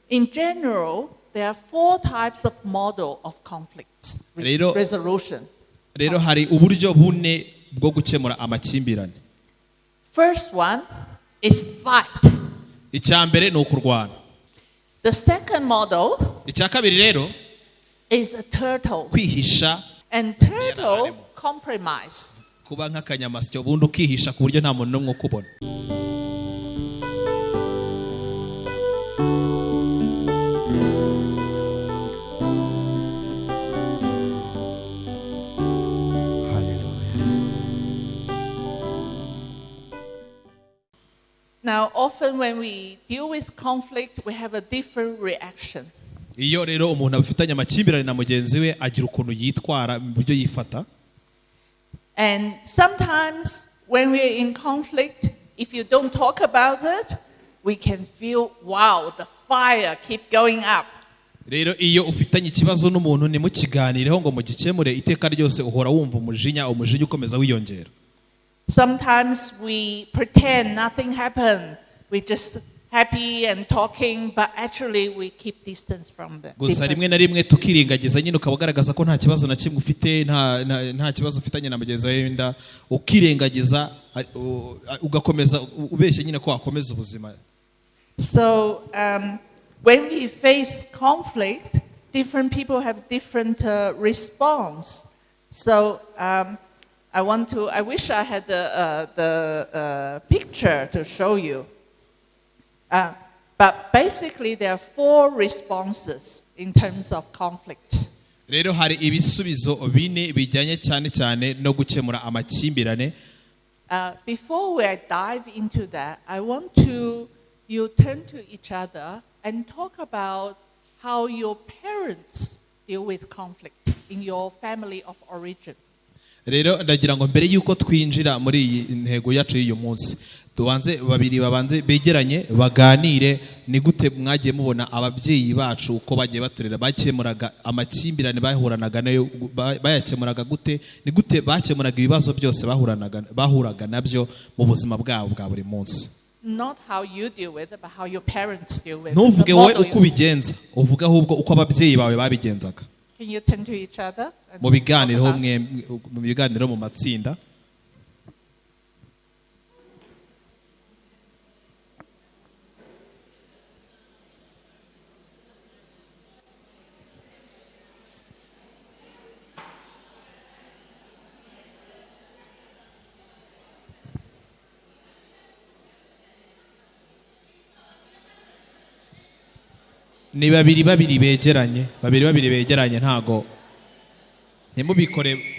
In general, there are 4 types of model of conflicts resolution. Rero hari uburyo bune bwo gukemura amakimbirane. First one is fight. Icyambere ni ukurwana. The second model Icyakabiri rero is a turtle. Kwihisha. And turtle compromise. Kuba nk'akanyamasyo ubundi ukihisha ku buryo nta muntu n'umwe ukubona. Now, often when we deal with conflict, we have a different reaction. Iyo rero umuntu abifitanye amakimbirane na mugenzi we agira ukuntu yitwara mu buryo yifata. And sometimes when we are in conflict, if you don't talk about it, we can feel, wow, the fire keep going up. Rero iyo ufitanye ikibazo n'umuntu ni mukiganireho ngo mugikemure iteka ryose uhora wumva umujinya ukomeza wiyongera. Sometimes we pretend nothing happened. We just happy and talking, but actually we keep distance from them. Gusa rimwe na rimwe tukirengagiza nyine ukabagaragaza ko nta kibazo na kimwe ufite, nta kibazo ufitanye na mugenzi wawe wenda ukirengagiza ugakomeza ubeshye nyine ko wakomeza ubuzima. So when we face conflict, different people have different response. So I wish I had the picture to show you. But basically there are 4 responses in terms of conflict. Rero hari ibisubizo bine bijyanye cyane no gukemura amakimbirane. Before we dive into that, I want you turn to each other and talk about how your parents deal with conflict in your family of origin. Rero ndagira ngo mbere yuko twinjira muri iyi ntego yacu y'uyu munsi babiri babanze begeranye baganire ni gute mwagiye mubona ababyeyi bacu uko bagiye baturera bakemuraga amakimbirane bahuranaga nayo bayakemuraga gute ni gute bakemuraga ibibazo byose bahuraga nabyo mu buzima bwabo bwa buri munsi. Not how you deal with it, but how your parents deal with it. Ntuvuge wowe uko ubigenza uvuga ahubwo uko ababyeyi bawe babigenzaga. Can you turn to each other? Mu biganiro mu matsinda. Ni babiri begeranye ntago ntimubikore.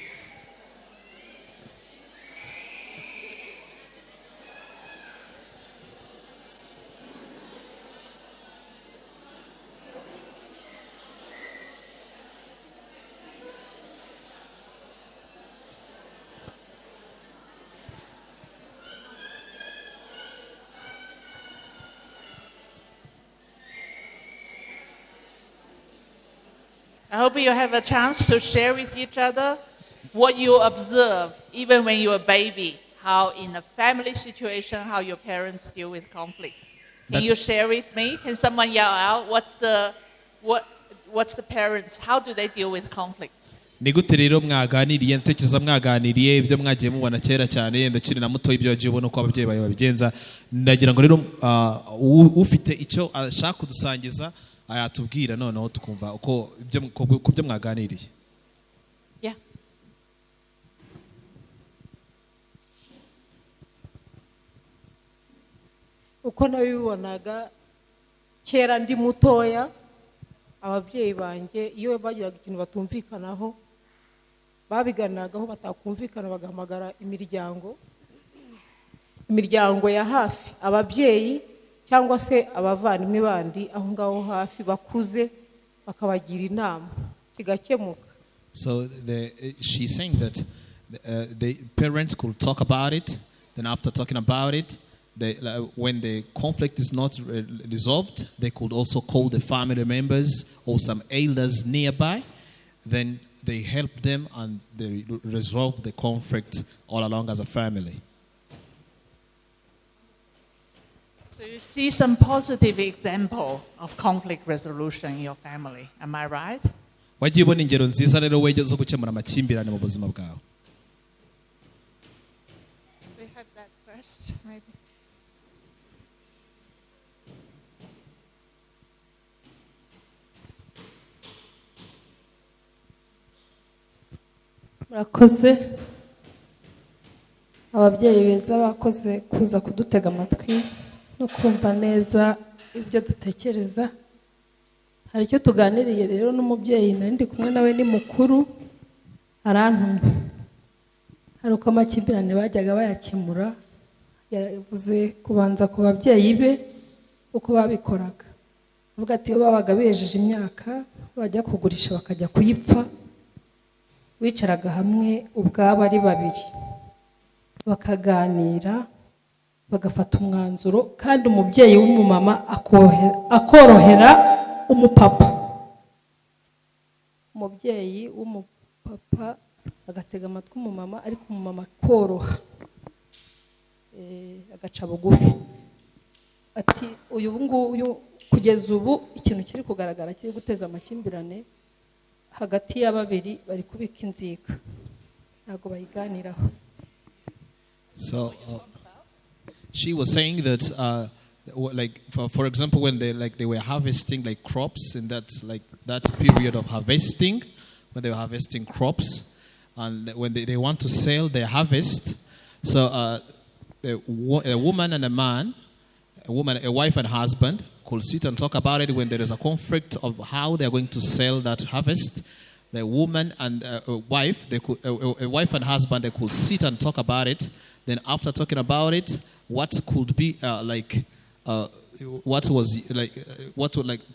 I hope you have a chance to share with each other what you observe, even when you're a baby, how in a family situation, how your parents deal with conflict. Can you share with me? Can someone yell out, what's the parents, how do they deal with conflicts? Ni gute rero mwaganiriye ntekereza mwaganiriye ibyo mwagiye mubona kera cyane yenda kiri na muto ibyo wagiye ubona uko ababyeyi bawe babigenza. Ndagira ngo rero ufite icyo ashaka kudusangiza ayatubwira noneho tukumva uko ibyo mwaganiriye. Yeah. Uko nabibonaga kera ndi mutoya ababyeyi banjye iyo bagiraga ikintu batumvikanaho babiganagaho batakumvikana bagahamagara imiryango ya hafi ababyeyi cyangwa se abavandimwe bandi aho ngaho hafi bakuze bakabagira inama kigakemuka. So she's saying that the parents could talk about it, then after talking about it, when the conflict is not resolved, they could also call the family members or some elders nearby. Then they help them and they resolve the conflict all along as a family. So you see some positive example of conflict resolution in your family. Am I right? wagiye ubona ingero nziza rero wege zo gukemura amakimbirane mu buzima bwawe. We have that first, maybe. murakoze ababyeyi beza bakoze kuza kudutega amatwi no kumva neza ibyo dutekereza. Hari icyo tuganiriye rero n'umubyeyi nari ndi kumwe nawe ni mukuru arantumye. Hari uko amakimbirane bajyaga bayakemura, yavuze kubanza ku babyeyi be uko babikoraga. Avuga ati iyo babaga bejeje imyaka bajya kugurisha bakajya kuyipfa, wicaraga hamwe ubwabo ari babiri bakaganira bagafata umwanzuro, kandi umubyeyi w'umumama akorohera umupapa. Umubyeyi w'umupapa agatega amatwi umumama, ariko umumama akoroha agaca bugufi. Ati uyu nguyu kugeza ubu ikintu kiri kugaragara kiri guteza amakimbirane hagati ya babiri bari kubika inzika, ntabwo bayiganiraho. So she was saying that like for example when they were harvesting like crops in that period of harvesting, when they were harvesting crops and when they want to sell their harvest, so a woman and a man, a wife and husband could sit and talk about it when there is a conflict of how they are going to sell that harvest. The woman and a wife and husband, they could sit and talk about it. Then after talking about it, what could be what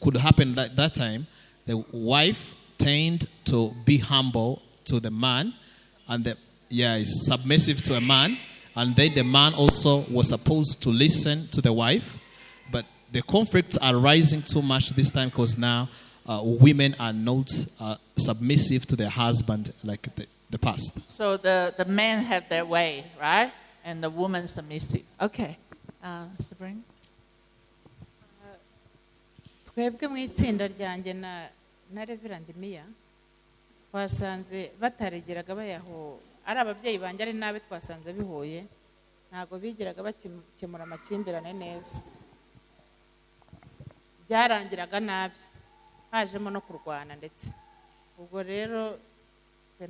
could happen at that time? The wife tend to be humble to the man, and is submissive to a man, and then the man also was supposed to listen to the wife. But the conflicts are rising too much this time because now women are not submissive to their husband like the past. So the men have their way, right? And the woman submissive. Okay. Sabrina? Twebwe mu itsinda ryanjye na Reverend Mia twasanze bataregeraga bayaho, ari ababyeyi banjye ari nabe twasanze bihoye, ntago bigeraga bakemura amakimbirane neza, byarangiraga nabi, hajemo no kurwana ndetse. Ubwo rero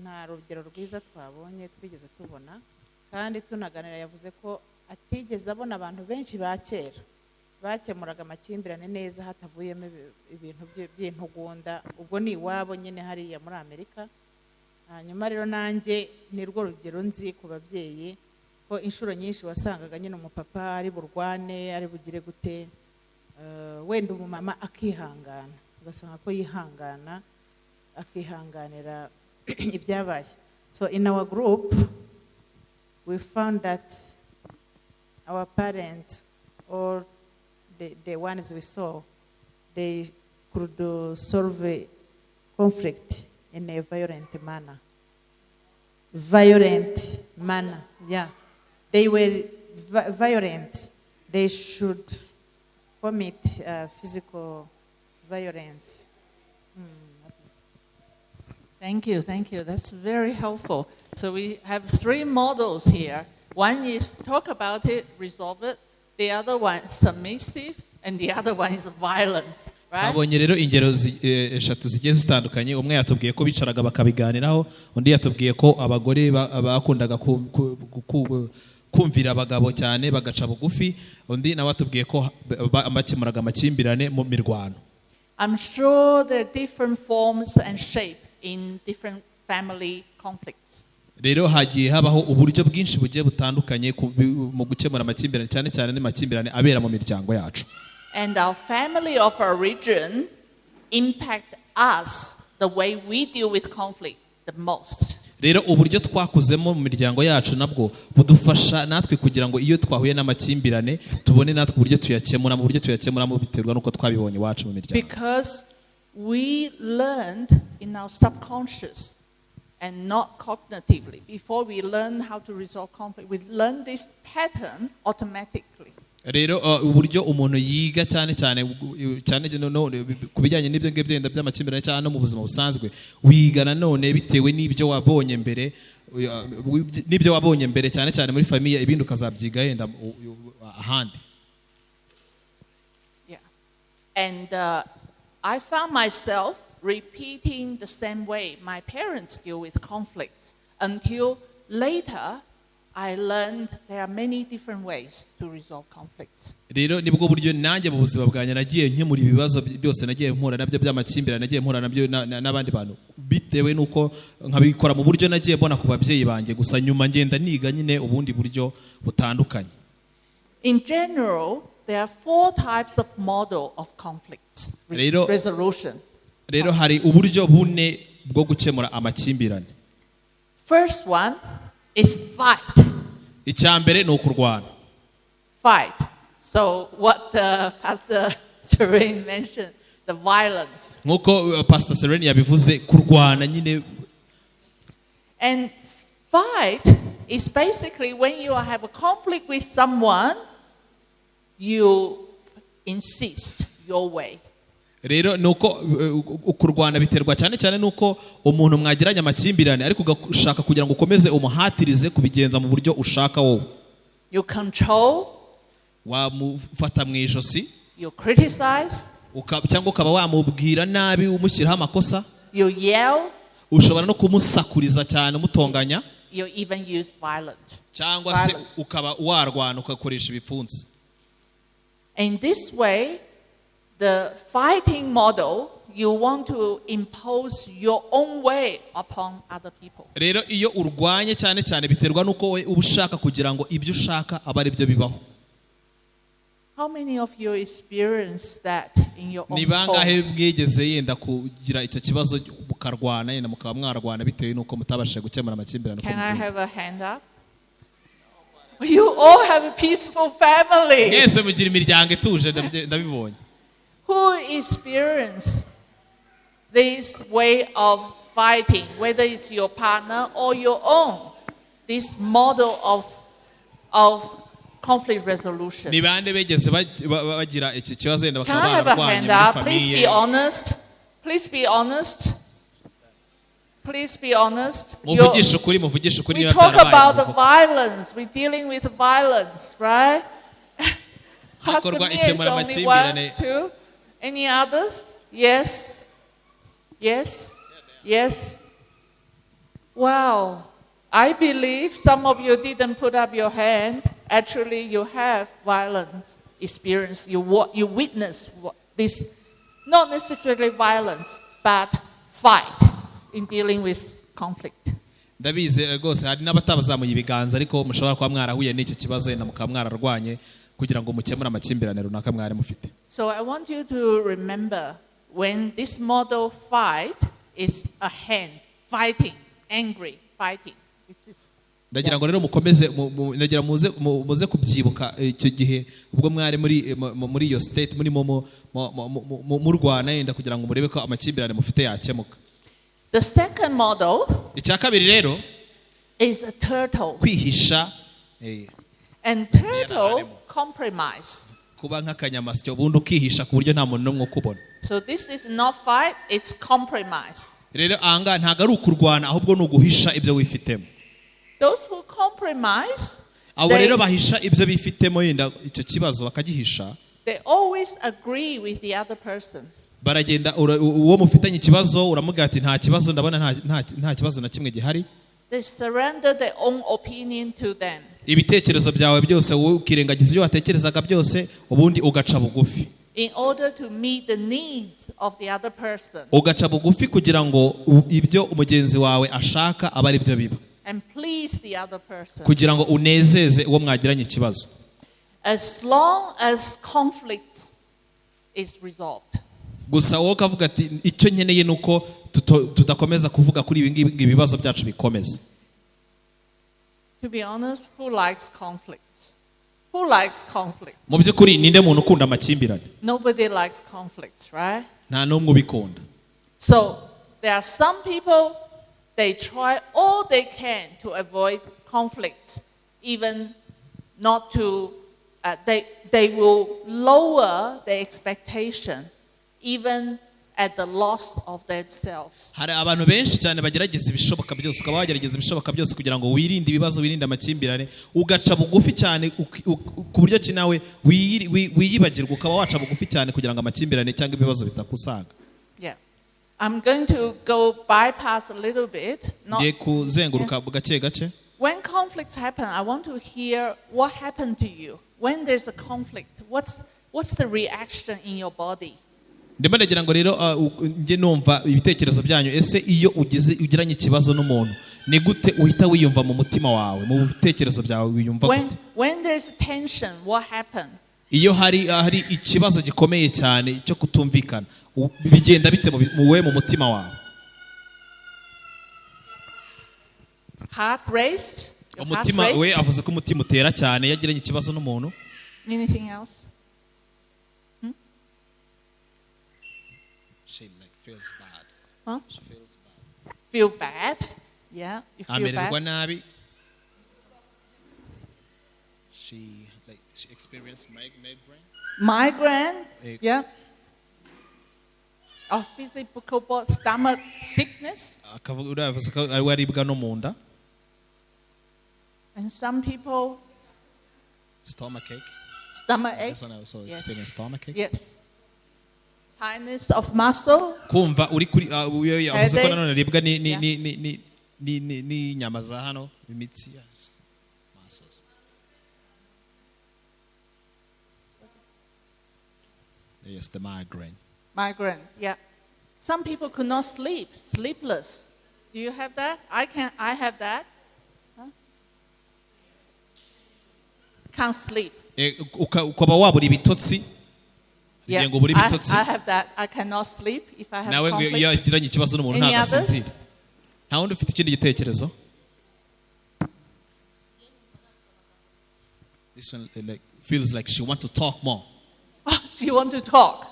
nta rugero rwiza twabonye twigeze tubona, kandi tunaganira yavuze ko atigeze abona abantu benshi ba kera bakemuraga amakimbirane neza hatavuyemo ibintu by'intugunda. Ubwo ni iwabo nyine hariya muri Amerika. Hanyuma rero nanjye ni rwo rugero nzi ku babyeyi ko inshuro nyinshi wasangaga nyine umupapa ari burwane, ari bugire gute, wenda umumama akihangana, ugasanga ko yihangana akihanganira ibyabaye. So in our group we found that our parents or the ones we saw, they could solve a conflict in a violent manner. Violent manner, yeah. They were violent. They should commit physical violence. Thank you. That's very helpful. So we have 3 models here. One is talk about it, resolve it. The other one is submissive, and the other one is violence. Right? Abonye rero ingero eshatu zigiye zitandukanye. Umwe yatubwiye ko bicaraga bakabiganiraho, undi yatubwiye ko abagore bakundaga kumvira abagabo cyane bagaca bugufi, undi nawe atubwiye ko bakemuraga amakimbirane mu mirwano. I'm sure there are different forms and shape in different family conflicts. Rero hagiye habaho uburyo bwinshi bugiye butandukanye mu gukemura amakimbirane, cyane cyane n'amakimbirane abera mu miryango yacu. And our family of origin impact us the way we deal with conflict the most. Rero uburyo twakuzemo mu miryango yacu nabwo budufasha natwe kugira ngo iyo twahuye n'amakimbirane tubone natwe uburyo tuyakemura, mu buryo tuyakemuramo biterwa nuko twabibonye iwacu mu miryango. Because we learned in our subconscious and not cognitively. Before we learn how to resolve conflict, we learn this pattern automatically. rero uburyo umuntu yiga cyane ku bijyanye n'ibyo ngibyo byenda by'amakimbirane cyangwa no mu buzima busanzwe wiga nanone bitewe n'ibyo wabonye mbere cyane muri famiye ibindi ukazabyiga yenda ahandi. And I found myself repeating the same way my parents deal with conflicts until later I learned there are many different ways to resolve conflicts. Rero nibwo buryo nanjye mu buzima bwanjye nagiye nkemura ibibazo byose nagiye mpura nabyo by'amakimbirane nagiye mpura nabyo n'abandi bantu bitewe nuko nkabikora mu buryo nagiye mbona ku babyeyi banjye gusa nyuma ngenda niga nyine ubundi buryo butandukanye. In general, there are 4 types of model of conflicts resolution. Rero hari uburyo bune bwo gukemura amakimbirane. First one is fight. Icyambere ni ukurwana. Fight. So what Pastor Serene mentioned, the violence. Nkuko Pastor Serene yabivuze kurwana nyine. And fight is basically when you have a conflict with someone, you insist your way. Rero nuko ukurwana biterwa cyane nuko umuntu mwagiranye amakimbirane ariko ugashaka kugira ngo ukomeze umuhatirize kubigenza mu buryo ushaka wowe. You control, wamufata mu ijosi, you criticize, cyangwa ukaba wamubwira nabi umushyiraho amakosa, you yell, ushobora no kumusakuriza cyane umutonganya, you even use violence. Cyangwa se ukaba warwana ukakoresha ibipfunsi. In this way, the fighting model, you want to impose your own way upon other people. Rero iyo urwanye cyane biterwa nuko we ubushaka kugira ngo ibyo ushaka aba ari byo bibaho. How many of you experience that in your own home? Ni bangahe mwigeze yenda kugira icyo kibazo mukarwana yenda mukaba mwarwana bitewe nuko mutabashije gukemura amakimbirane? Can I have a hand up? You all have a peaceful family. Mwese mugira imiryango ituje ndabibonye. Who experience this way of fighting, whether it's your partner or your own, this model of conflict resolution? Ni bande begeze bagira iki kibazo yenda bakaba bararwanye muri famiye? Please be honest. Please be honest. Please be honest. We talk about the violence. We're dealing with violence, right? Pastor Mia is only 1, 2. Any others? Yes. Yes. Yes. Wow. I believe some of you didn't put up your hand. Actually, you have violence experience. You witness this, not necessarily violence, but fight in dealing with conflict. Ndabize rwose hari n'abatabazamuye ibiganza ariko mushobora kuba mwarahuye n'icyo kibazo yenda mukaba mwararwanye kugira ngo mukemure amakimbirane runaka mwari mufite. So I want you to remember when this model fight is a hand fighting, angry fighting. Ndagira ngo rero mukomeze ndagira muze kubyibuka icyo gihe ubwo mwari muri iyo state muri mu Rwanda yenda kugira ngo murebe ko amakimbirane mufite yakemuka. The second model icyakabiri rero is a turtle. Kwihisha. And turtle compromise. Kuba nk'akanyamasyo ubundi ukihisha ku buryo nta muntu n'umwe ukubona. So this is not fight, it's compromise. Rero anga ntago ari ukurwana ahubwo ni uguhisha ibyo wifitemo. Those who compromise, abo rero bahisha ibyo bifitemo yenda icyo kibazo bakagihisha. They always agree with the other person. Baragenda uwo mufitanye ikibazo uramubwira ati nta kibazo ndabona nta kibazo na kimwe gihari. They surrender their own opinion to them. Ibitekerezo byawe byose wowe ukirengagiza ibyo watekerezaga byose ubundi ugaca bugufi. In order to meet the needs of the other person. Ugaca bugufi kugira ngo ibyo umugenzi wawe ashaka aba ari byo biba. And please the other person. Kugira ngo unezeze uwo mwagiranye ikibazo. As long as conflict is resolved. Gusa wowe ukavuga ati icyo nkeneye nuko tudakomeza kuvuga kuri ibi ibibazo byacu bikomeza. To be honest, who likes conflicts? Who likes conflicts? Mu byukuri ninde muntu ukunda amakimbirane? Nobody likes conflicts, right? Nta n'umwe ubikunda. So there are some people, they try all they can to avoid conflicts, even not to they will lower their expectation even at the loss of themselves. hari abantu benshi cyane bagerageza ibishoboka byose ukaba wagerageza ibishoboka byose kugira ngo wirinde ibibazo wirinde amakimbirane ugaca bugufi cyane ku buryo ki nawe wiyibagirwa ukaba waca bugufi cyane kugira ngo amakimbirane cyangwa ibibazo bitakusanga. Yeah. I'm going to go bypass a little bit. ngiye kuzenguruka gake gake. When conflicts happen, I want to hear what happened to you. When there's a conflict, what's the reaction in your body? ndimo ndagira ngo rero njye numva ibitekerezo byanyu. ese iyo ugiranye ikibazo n'umuntu ni gute uhita wiyumva mu mutima wawe mu bitekerezo byawe wiyumva gute? When there's tension, what happened? iyo hari ikibazo gikomeye cyane cyo kutumvikana bigenda bite mu mutima wawe? Heart raised? Your heart umutima we raised? avuze ko umutima utera cyane yagiranye ikibazo n'umuntu. Anything else? She like feels bad. Huh? She feels bad. Feel bad? Yeah, you feel amererwa bad. nabi. She experienced migraine. Migraine? Eh. Yeah. Or physical stomach sickness? akavuga avuze ko ari waribwa no mu nda. And some people, Stomach ache. stomach ache? This one also Yes. experienced stomach ache. Yes. Tightness of muscle? kumva uri kuri yavuze ko Headache. nanone aribwa Yeah. ni inyama za hano imitsi muscles. Yes, the migraine. Migraine, yeah. Some people could not sleep, sleepless. Do you have that? I have that. Huh? Can't sleep. ukaba wabura ibitotsi. Yeah, ngo buri bitotsi. I have that. I cannot sleep if I have nawe ngo iyo conflict. agiranye ikibazo n'umuntu Any ntabwo others? asinzira. nta wundi ufite ikindi gitekerezo? This one like feels like she want to talk more. Do you want to talk?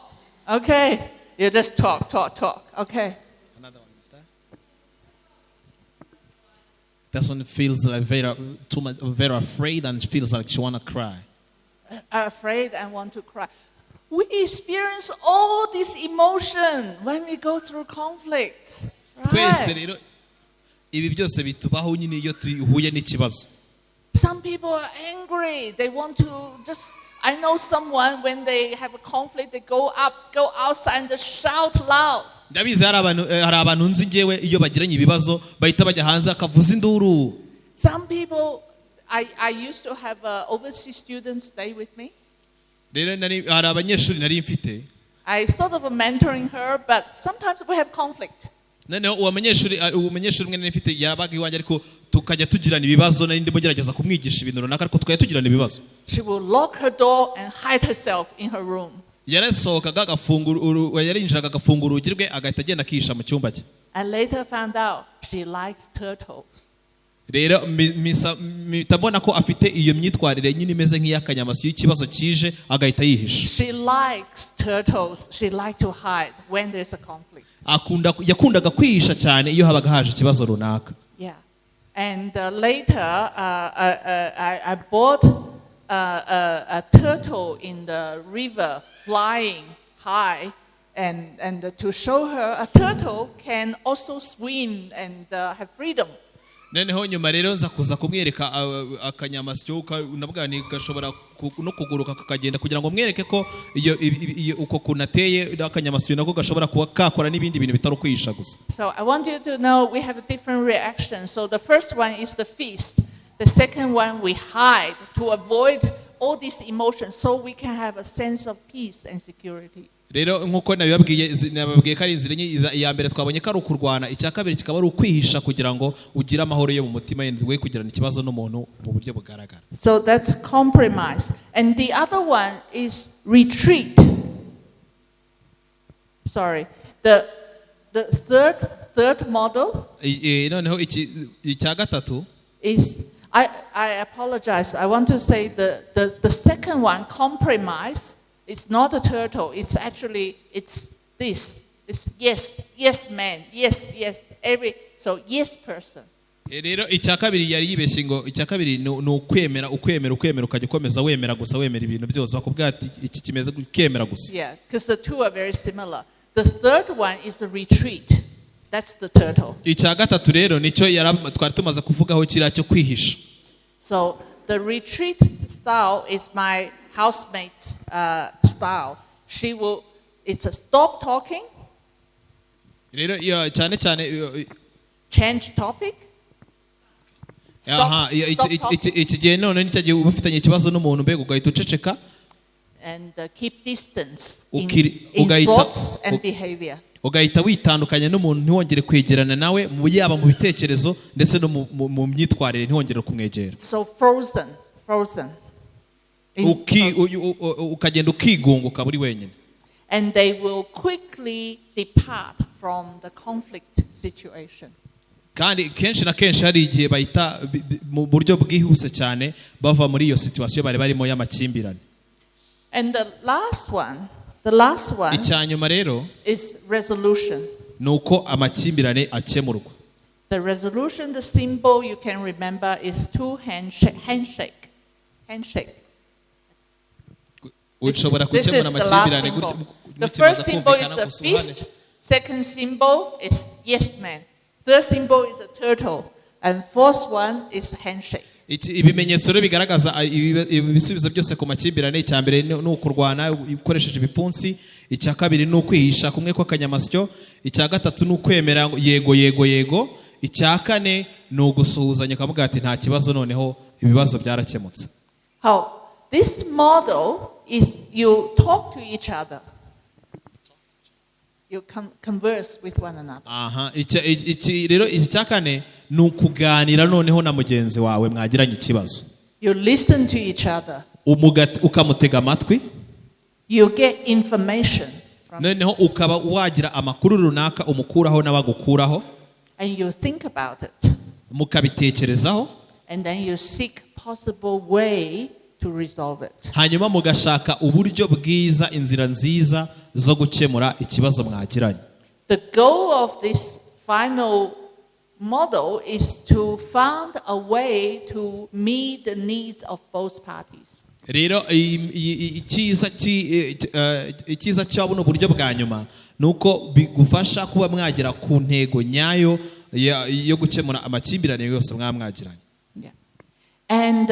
Okay. You just talk. Okay. Another one is that. That one feels like very afraid and feels like she want to cry. Afraid and want to cry. We experience all this emotion when we go through conflicts. Twese Right? rero ibi byose bitubaho nyine iyo tuhuye n'ikibazo. Some people are angry. They want to just. I know someone when they have a conflict, they go outside and they shout loud. ndabizi hari abantu nzi ngewe iyo bagiranye ibibazo bahita bajya hanze akavuza induru. Some people, I used to have overseas students stay with me. rero hari abanyeshuri nari mfite. I sort of mentoring her, but sometimes we have conflict. noneho uwo munyeshuri umwe nari mfite yabaga iwanjye ariko tukajya tugirana ibibazo nari ndimo gerageza kumwigisha ibintu runaka ariko tukajya tugirana ibibazo. She will lock her door and hide herself in her room. yarasohokaga yarinjiraga agafungura urugi rwe agahita agenda akihisha mu cyumba cye. I later found out she likes turtles. rero mpita mbona ko afite iyo myitwarire nyine imeze nk'iy'akanyamasyo y'ikibazo kije agahita yihisha. She likes turtles. She likes to hide when there's a conflict. yakundaga kwihisha cyane iyo habaga haje ikibazo runaka. Yeah. And later, I bought a turtle in the river flying high, and to show her a turtle can also swim and have freedom. noneho nyuma rero nza kuza kumwereka akanyamasyo navuga ni gashobora no kuguruka kakagenda kugira ngo mwereke ko iyo uko kunateye akanyamasyo nako gashobora kuba kakora n'ibindi bintu bitari kwihisha gusa. So I want you to know we have a different reaction. So the first one is the feast. The second one we hide to avoid all these emotions so we can have a sense of peace and security. rero nkuko nababwiye ko ari inzira iya mbere twabonye ko ari ukurwana, icya kabiri kikaba ari ukwihisha kugira ngo ugire amahoro yo mu mutima yenda we kugirana ikibazo n'umuntu mu buryo bugaragara. So that's compromise. And the other one is retreat. Sorry. The third model noneho icya gatatu is I apologize. I want to say the second one, compromise, it's not a turtle. It's actually this. It's yes man, yes, so yes person. rero icya kabiri yari yibeshye ngo icya kabiri ni ukwemera ukajya ukomeza wemera gusa wemera ibintu byose bakubwira ati iki kimeze gukemera gusa. Yeah, because the two are very similar. The third one is a retreat. That's the turtle. icya gatatu rero nicyo twari tumaze kuvugaho kiriya cyo kwihisha. So the retreat style is my housemate's style. It's a stop talking. rero cyane cyane Change topic. iki gihe none nicyo gihe uba ufitanye ikibazo n'umuntu mbega ugahita uceceka And keep distance in thoughts and behavior. ugahita witandukanya n'umuntu ntiwongere kwegerana nawe yaba mu bitekerezo ndetse no mu myitwarire ntiwongere kumwegera. So frozen. ukagenda ukigunguka buri wenyine. And they will quickly depart from the conflict situation. kandi kenshi na kenshi hari igihe bahita mu buryo bwihuse cyane bava muri iyo situation bari barimo y'amakimbirane. And the last one icyanyuma rero is resolution. nuko amakimbirane akemurwa. The resolution, the symbol you can remember is two handshake. ushobora This is gukemura the last amakimbirane symbol. The first symbol is a fist. Second symbol is yes man. Third symbol is a turtle. And fourth one is handshake. ibimenyetso rero bigaragaza ibisubizo byose ku makimbirane. icya mbere ni ukurwana ukoresheje ibipfunsi, icya kabiri ni ukwihisha kumwe kw'akanyamasyo, icya gatatu ni ukwemera yego, icya kane ni ugusuhuzanya ukavuga ati nta kibazo noneho ibibazo byarakemutse. How this model is you talk to each other. You converse with one another. rero icya kane ni ukuganira noneho na mugenzi wawe mwagiranye ikibazo. You listen to each other. ukamutega amatwi. You get information. noneho ukaba wagira amakuru runaka umukuraho n'abagukuraho. And you think about it. mukabitekerezaho. And then you seek possible way to resolve it. hanyuma mugashaka uburyo bwiza, inzira nziza zo gukemura ikibazo mwagiranye. The goal of this final model is to find a way to meet the needs of both parties. rero icyiza cyabo n'uburyo bwa nyuma nuko bigufasha kuba mwagera ku ntego nyayo yo gukemura amakimbirane yose mwamwagiranye. And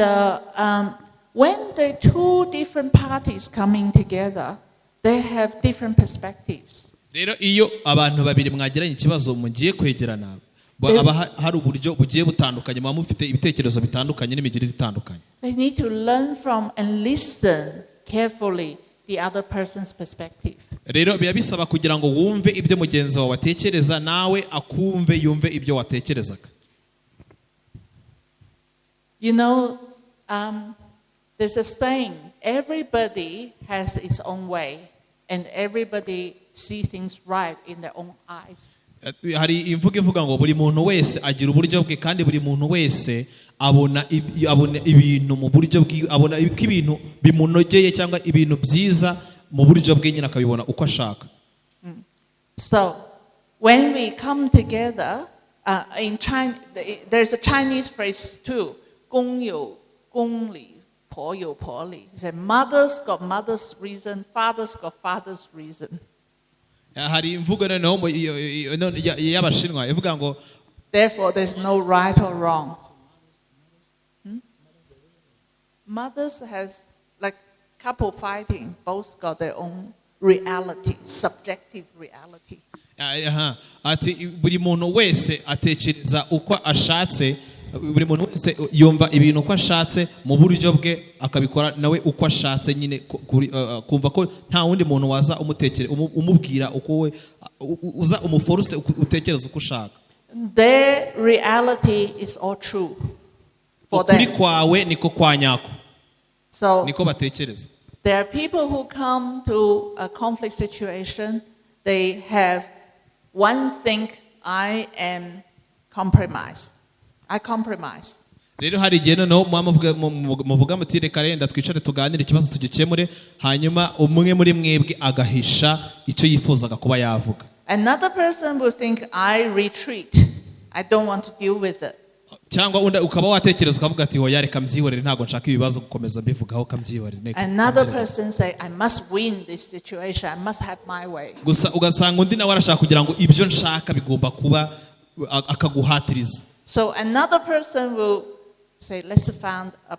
when the two different parties coming together, they have different perspectives. rero iyo abantu babiri mwagiranye ikibazo mugiye kwegerana haba hari uburyo bugiye butandukanye, muba mufite ibitekerezo bitandukanye n'imigirire itandukanye. They need to learn from and listen carefully the other person's perspective. rero biba bisaba kugira ngo wumve ibyo mugenzi wawe atekereza nawe akumve yumve ibyo watekerezaga. You know, there's a saying, everybody has its own way and everybody sees things right in their own eyes. hari imvugo ivuga ngo buri muntu wese agira uburyo bwe kandi buri muntu wese abona ibintu mu buryo bwe, abona ibintu bimunogeye cyangwa ibintu byiza mu buryo bwe nyine akabibona uko ashaka. So when we come together in China, there's a Chinese phrase too, 公有公理婆有婆理. It's a mother's got mother's reason, father's got father's reason. hari imvugo noneho y'abashinwa ivuga ngo therefore there's no right or wrong. Mothers has like couple fighting, both got their own reality, subjective reality. ati buri muntu wese atekereza uko ashatse, buri muntu wese yumva ibintu uko ashatse mu buryo bwe akabikora nawe uko ashatse nyine kumva ko nta wundi muntu waza umubwira uko we uza umuforce utekereza uko ushaka. Their reality is all true for them. Ukuri kwawe niko kwa nyako. So niko batekereza. There are people who come to a conflict situation, they have one thing, I am compromised. I compromise. rero hari igihe noneho muvuga muti reka renda twicare tuganire ikibazo tugikemure, hanyuma umwe muri mwebwe agahisha icyo yifuzaga kuba yavuga. Another person will think I retreat. I don't want to deal with it. cyangwa ukaba watekereza ukavuga ati hoya reka mbyihorere ntago nshaka ibibazo gukomeza mbivugaho kambyihorere. Another person say, I must win this situation, I must have my way. Gusa ugasanga undi nawe arashaka kugira ngo ibyo nshaka bigomba kuba akaguhatiriza. So another person will say, let's find a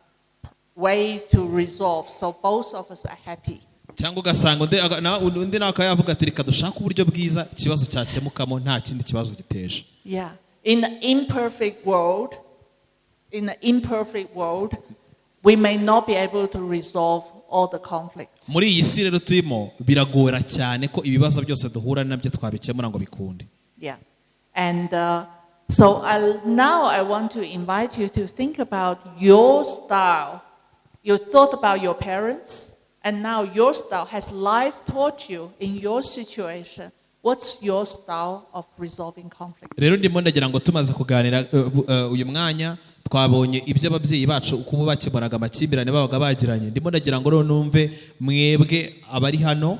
way to resolve so both of us are happy. Cyangwa ugasanga undi nawe akayavuga ati reka dushaka uburyo bwiza ikibazo cyakemukamo nta kindi kibazo giteje. Yeah. In an imperfect world, we may not be able to resolve all the conflicts. Muri iyi si rero turimo biragora cyane ko ibibazo byose duhura nabyo twabikemura ngo bikunde. Yeah. And so now I want to invite you to think about your style. You thought about your parents, and now your style. Has life taught you in your situation? What's your style of resolving conflict? Rero ndimo ndagira ngo tumaze kuganira uyu mwanya twabonye ibyo ababyeyi bacu uko bakemuraga amakimbirane babaga bagiranye. Ndimo ndagira ngo rero numve mwebwe abari hano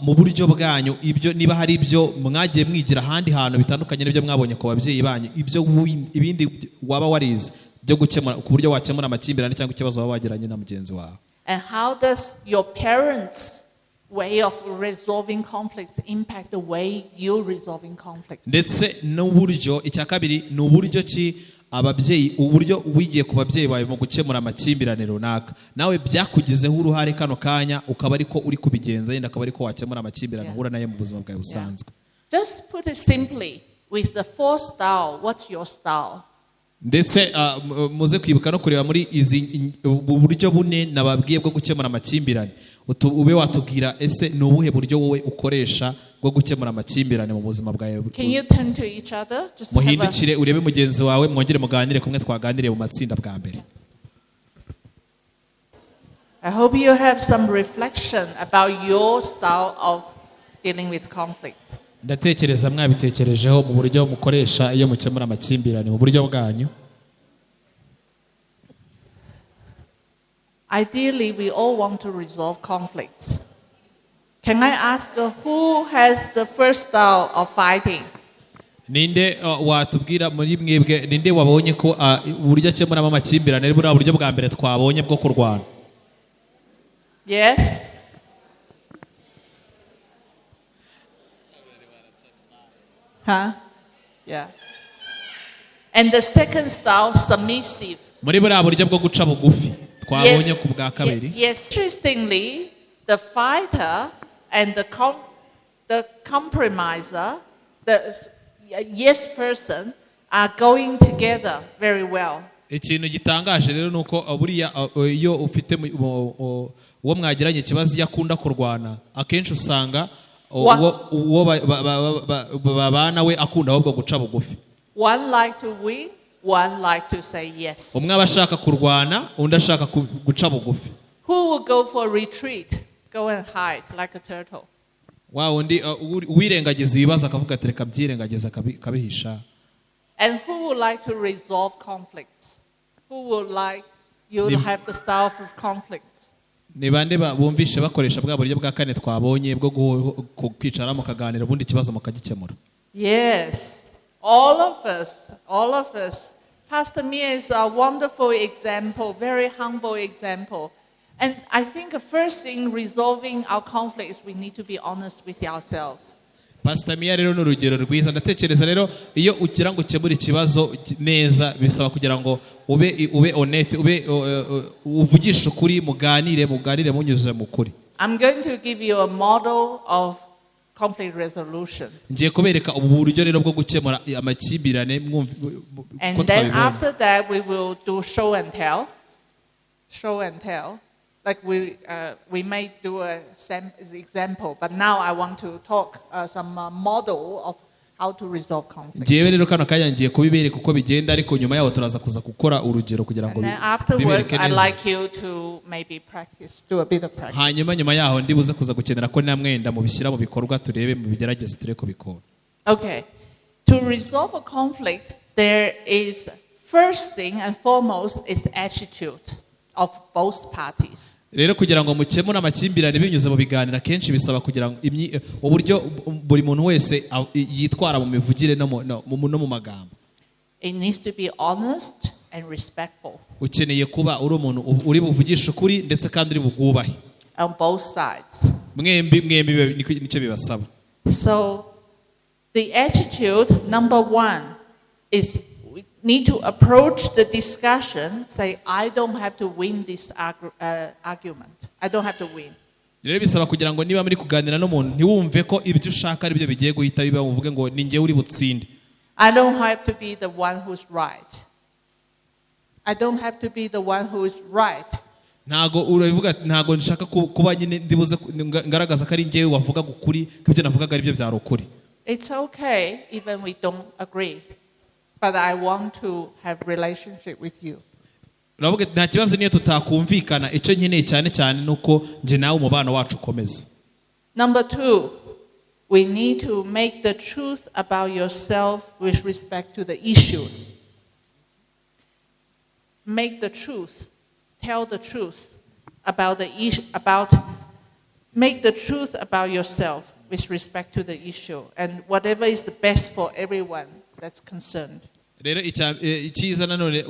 mu buryo bwanyu ibyo niba hari ibyo mwagiye mwigira ahandi hantu bitandukanye n'ibyo mwabonye ku babyeyi banyu, ibyo ibindi waba warize byo gukemura ku buryo wakemura amakimbirane cyangwa ikibazo waba wagiranye na mugenzi wawe. And how does your parents' way of resolving conflicts impact the way you're resolving conflicts? Ndetse n'uburyo icya kabiri ni uburyo ki ababyeyi uburyo wigiye ku babyeyi bawe mu gukemura amakimbirane runaka nawe byakugizeho uruhare kano kanya ukaba ariko uri kubigenza yenda akaba ariko wakemura amakimbirane uhura nayo mu buzima bwawe busanzwe. Just put it simply, with the four style, what's your style? Ndetse muze kwibuka no kureba muri izi buryo bune nababwiye bwo gukemura amakimbirane ube watubwira ese ni ubuhe buryo wowe ukoresha bwo gukemura amakimbirane mu buzima bwawe. Can you turn to each other? Muhindukire urebe mugenzi wawe mwongere muganire kumwe twaganiriye mu matsinda bwa mbere. I hope you have some reflection about your style of dealing with conflict. Ndatekereza mwabitekerejeho mu buryo mukoresha iyo mukemura amakimbirane mu buryo bwanyu. Ideally, we all want to resolve conflicts. Can I ask who has the first style of fighting? Ninde watubwira muri mwebwe ninde wabonye ko uburyo akemuramo amakimbirane ari buriya buryo bwa mbere twabonye bwo kurwana? Yes? Huh? Yeah. And the second style, submissive. Muri buriya buryo bwo guca bugufi twabonye ku bwa kabiri. Yes. Interestingly, the fighter and the compromiser, the yes person, are going together very well. Ikintu gitangaje rero nuko buriya iyo ufite uwo mwagiranye ikibazo yakunda kurwana akenshi usanga uwo babana we akunda ahubwo guca bugufi. One like to win, one like to say yes. Umwe abashaka kurwana undi ashaka guca bugufi. Who will go for retreat, go and hide like a turtle? Wa undi wirengagiza ibibazo akavuga ati reka byirengagiza kabihisha. And who would like to resolve conflicts? Who would like you to have the style of conflicts? Ni bande bumvishe bakoresha bwa buryo bwa kane twabonye bwo kwicara mukaganira ubundi kibazo mukagikemura. Yes, all of us. Pastor Mia is a wonderful example, very humble example. And I think the first thing resolving our conflicts, we need to be honest with ourselves. Pastor Mia rero n'urugero rwiza ndatekereza rero iyo ugira ngo ukemure ikibazo neza bisaba kugira ngo ube honest uvugisha ukuri muganire munyuze mu kuri. I'm going to give you a model of conflict resolution. Ngiye kubereka ubu buryo rero bwo gukemura amakimbirane And then after that we will do show and tell. Like we may do a example, but now I want to talk some model of how to resolve conflict. Ngiye rero kano kanya ngiye kubibereka uko bigenda ariko nyuma yaho turaza kuza gukora urugero kugira ngo afterwards I'd like you to maybe do a bit of practice. Hanyuma yaho ndibuze kuza gukenera ko namwenda mu bishyira mu bikorwa turebe mu bigerageze tureko kubikora. Okay. To resolve a conflict, there is first thing and foremost is attitude of both parties. Rero kugira ngo mukemure amakimbirane binyuze mu biganira kenshi bisaba kugira ngo uburyo buri muntu wese yitwara mu mivugire no mu magambo. It needs to be honest and respectful ukeneye kuba uri umuntu uri buvugisha ukuri ndetse kandi uri bugwubahe on both sides. mwembi nicyo bibasaba. So the attitude number one is we need to approach the discussion, say, I don't have to win this argument. I don't have to win. Rero bisaba kugira ngo niba muri kuganira n'umuntu ntiwumve ko ibyo ushaka ari byo bigiye guhita biba uvuge ngo ni njye uri butsinde. I don't have to be the one who's right. I don't have to be the one who is right. Ntago urabivuga ntago nshaka kuba nyine ndibuze ngaragaza ko ari njye wavuga gukuri ko ibyo navugaga ari byo byari ukuri. It's okay even we don't agree. But I want to have relationship with you. Uravuga nta kibazo niyo tutakumvikana icyo nkeneye cyane cyane nuko nje nawe umubano wacu ukomeza. Number two, we need to make the truth about yourself with respect to the issues. Make the truth, tell the truth about the issue, make the truth about yourself with respect to the issue and whatever is the best for everyone that's concerned. Rero icyiza nanone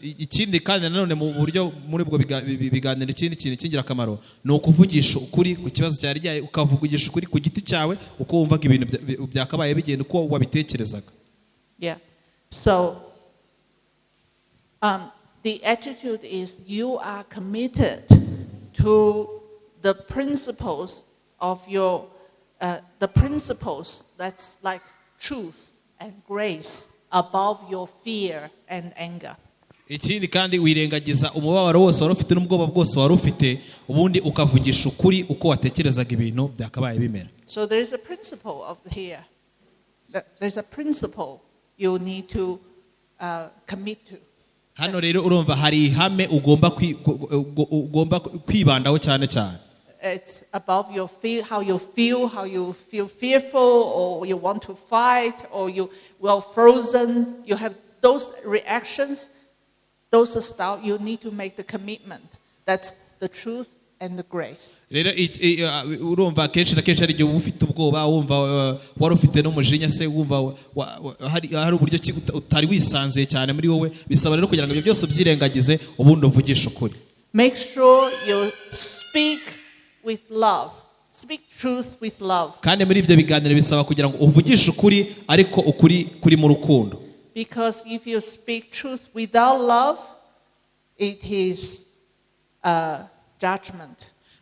ikindi kandi nanone mu buryo muri bwo biganira ikindi kintu kingira akamaro ni ukuvugisha ukuri ku kibazo cyari ryaye ukavugisha ukuri ku giti cyawe uko wumvaga ibintu byakabaye bigenda uko wabitekerezaga. Yeah. So the attitude is you are committed to the principles of your the principles that's like truth and grace above your fear and anger. Ikindi kandi wirengagiza umubabaro wose wari ufite n'ubwoba bwose wari ufite ubundi ukavugisha ukuri uko watekerezaga ibintu byakabaye bimera. So there is a principle of here. There's a principle you need to commit to. Hano rero urumva hari ihame ugomba kwibandaho cyane cyane. It's above your feel, how you feel fearful, or you want to fight, or you well frozen. You have those reactions, those stuff. You need to make the commitment. That's the truth and the grace. Rero urumva kenshi na kenshi ari igihe ufite ubwoba wumva wari ufite n'umujinya se wumva hari uburyo utari wisanzuye cyane muri wowe bisaba rero kugira ngo ibyo byose ubyirengagize ubundi uvugishe ukuri. Make sure you speak with love. Speak truth with love. Kandi muri ibyo biganiro bisaba kugira ngo uvugishe ukuri ariko ukuri kuri mu rukundo. Because if you speak truth without love, it is judgment.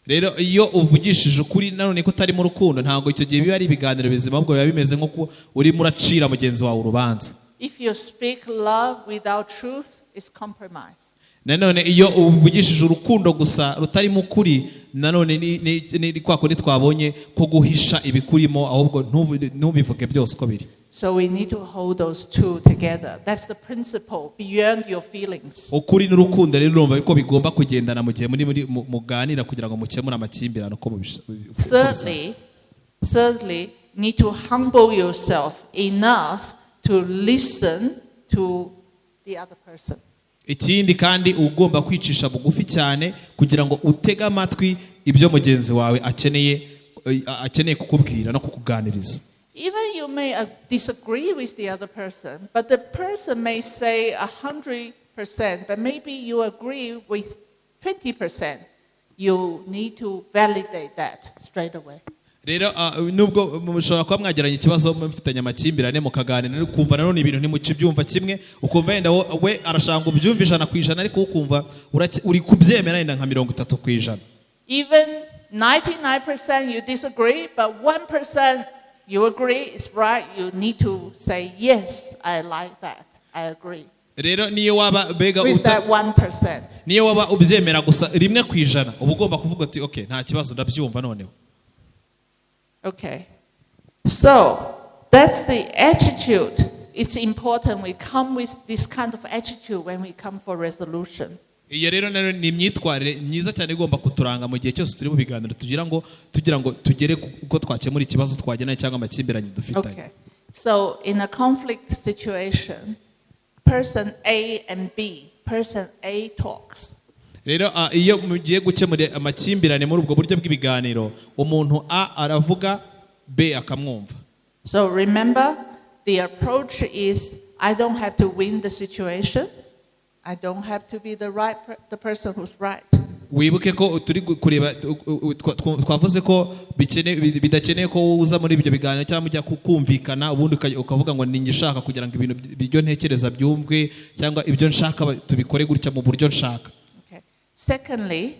Rero iyo uvugishije ukuri nanone ko utari mu rukundo ntabwo icyo gihe biba ari ibiganiro bizima ahubwo biba bimeze nko uri muracira mugenzi wawe urubanza. If you speak love without truth, it's compromise. Nanone iyo uvugishije urukundo gusa rutari mu kuri nanone ni kwa kundi twabonye ko guhisha ibikurimo ahubwo ntubivuge byose uko biri. So we need to hold those two together. That's the principle beyond your feelings. Ukuri n'urukundo rero urumva ko bigomba kugendana mu gihe muri muganira kugira ngo mukemure amakimbirane uko Thirdly, need to humble yourself enough to listen to the other person. Ikindi kandi ugomba kwicisha bugufi cyane kugira ngo utege amatwi ibyo mugenzi wawe akeneye kukubwira no kukuganiriza. Even you may disagree with the other person, but the person may say 100%, but maybe you agree with 20%. You need to validate that straight away. Rero nubwo mushobora kuba mwagiranye ikibazo mufitanye amakimbirane mukaganira ukumva nanone ibintu ntimuci byumva kimwe ukumva yenda we arashanga ubyumva 100% ariko ukumva uri kubyemera yenda nka 30%. Even 99% you disagree, but 1% you agree is right. You need to say yes, I like that. I agree. Rero niyo waba bega with that 1%. Niyo waba ubyemera gusa 1% uba ugomba kuvuga ati okay nta kibazo ndabyumva noneho. Okay. So, that's the attitude. It's important we come with this kind of attitude when we come for resolution. Iyo rero ni imyitwarire myiza cyane igomba kuturanga mu gihe cyose turi mu biganiro tugira ngo tugere uko twakemura ikibazo twageneye cyangwa amakimbiranye dufitanye. Okay. So, in a conflict situation, person A and B, person A talks. Rero iyo mugiye gukemura amakimbirane muri ubwo buryo bw'ibiganiro umuntu A aravuga B akamwumva. So remember the approach is I don't have to win the situation. I don't have to be the person who's right. wibuke ko turi kureba twavuze ko bidakeneye ko uza muri ibyo biganiro cyangwa ujya kumvikana ubundi ukavuga ngo ninjye ushaka kugira ngo ibintu byo ntekereza byumvwe cyangwa ibyo nshaka tubikore gutya mu buryo nshaka. Okay. Secondly,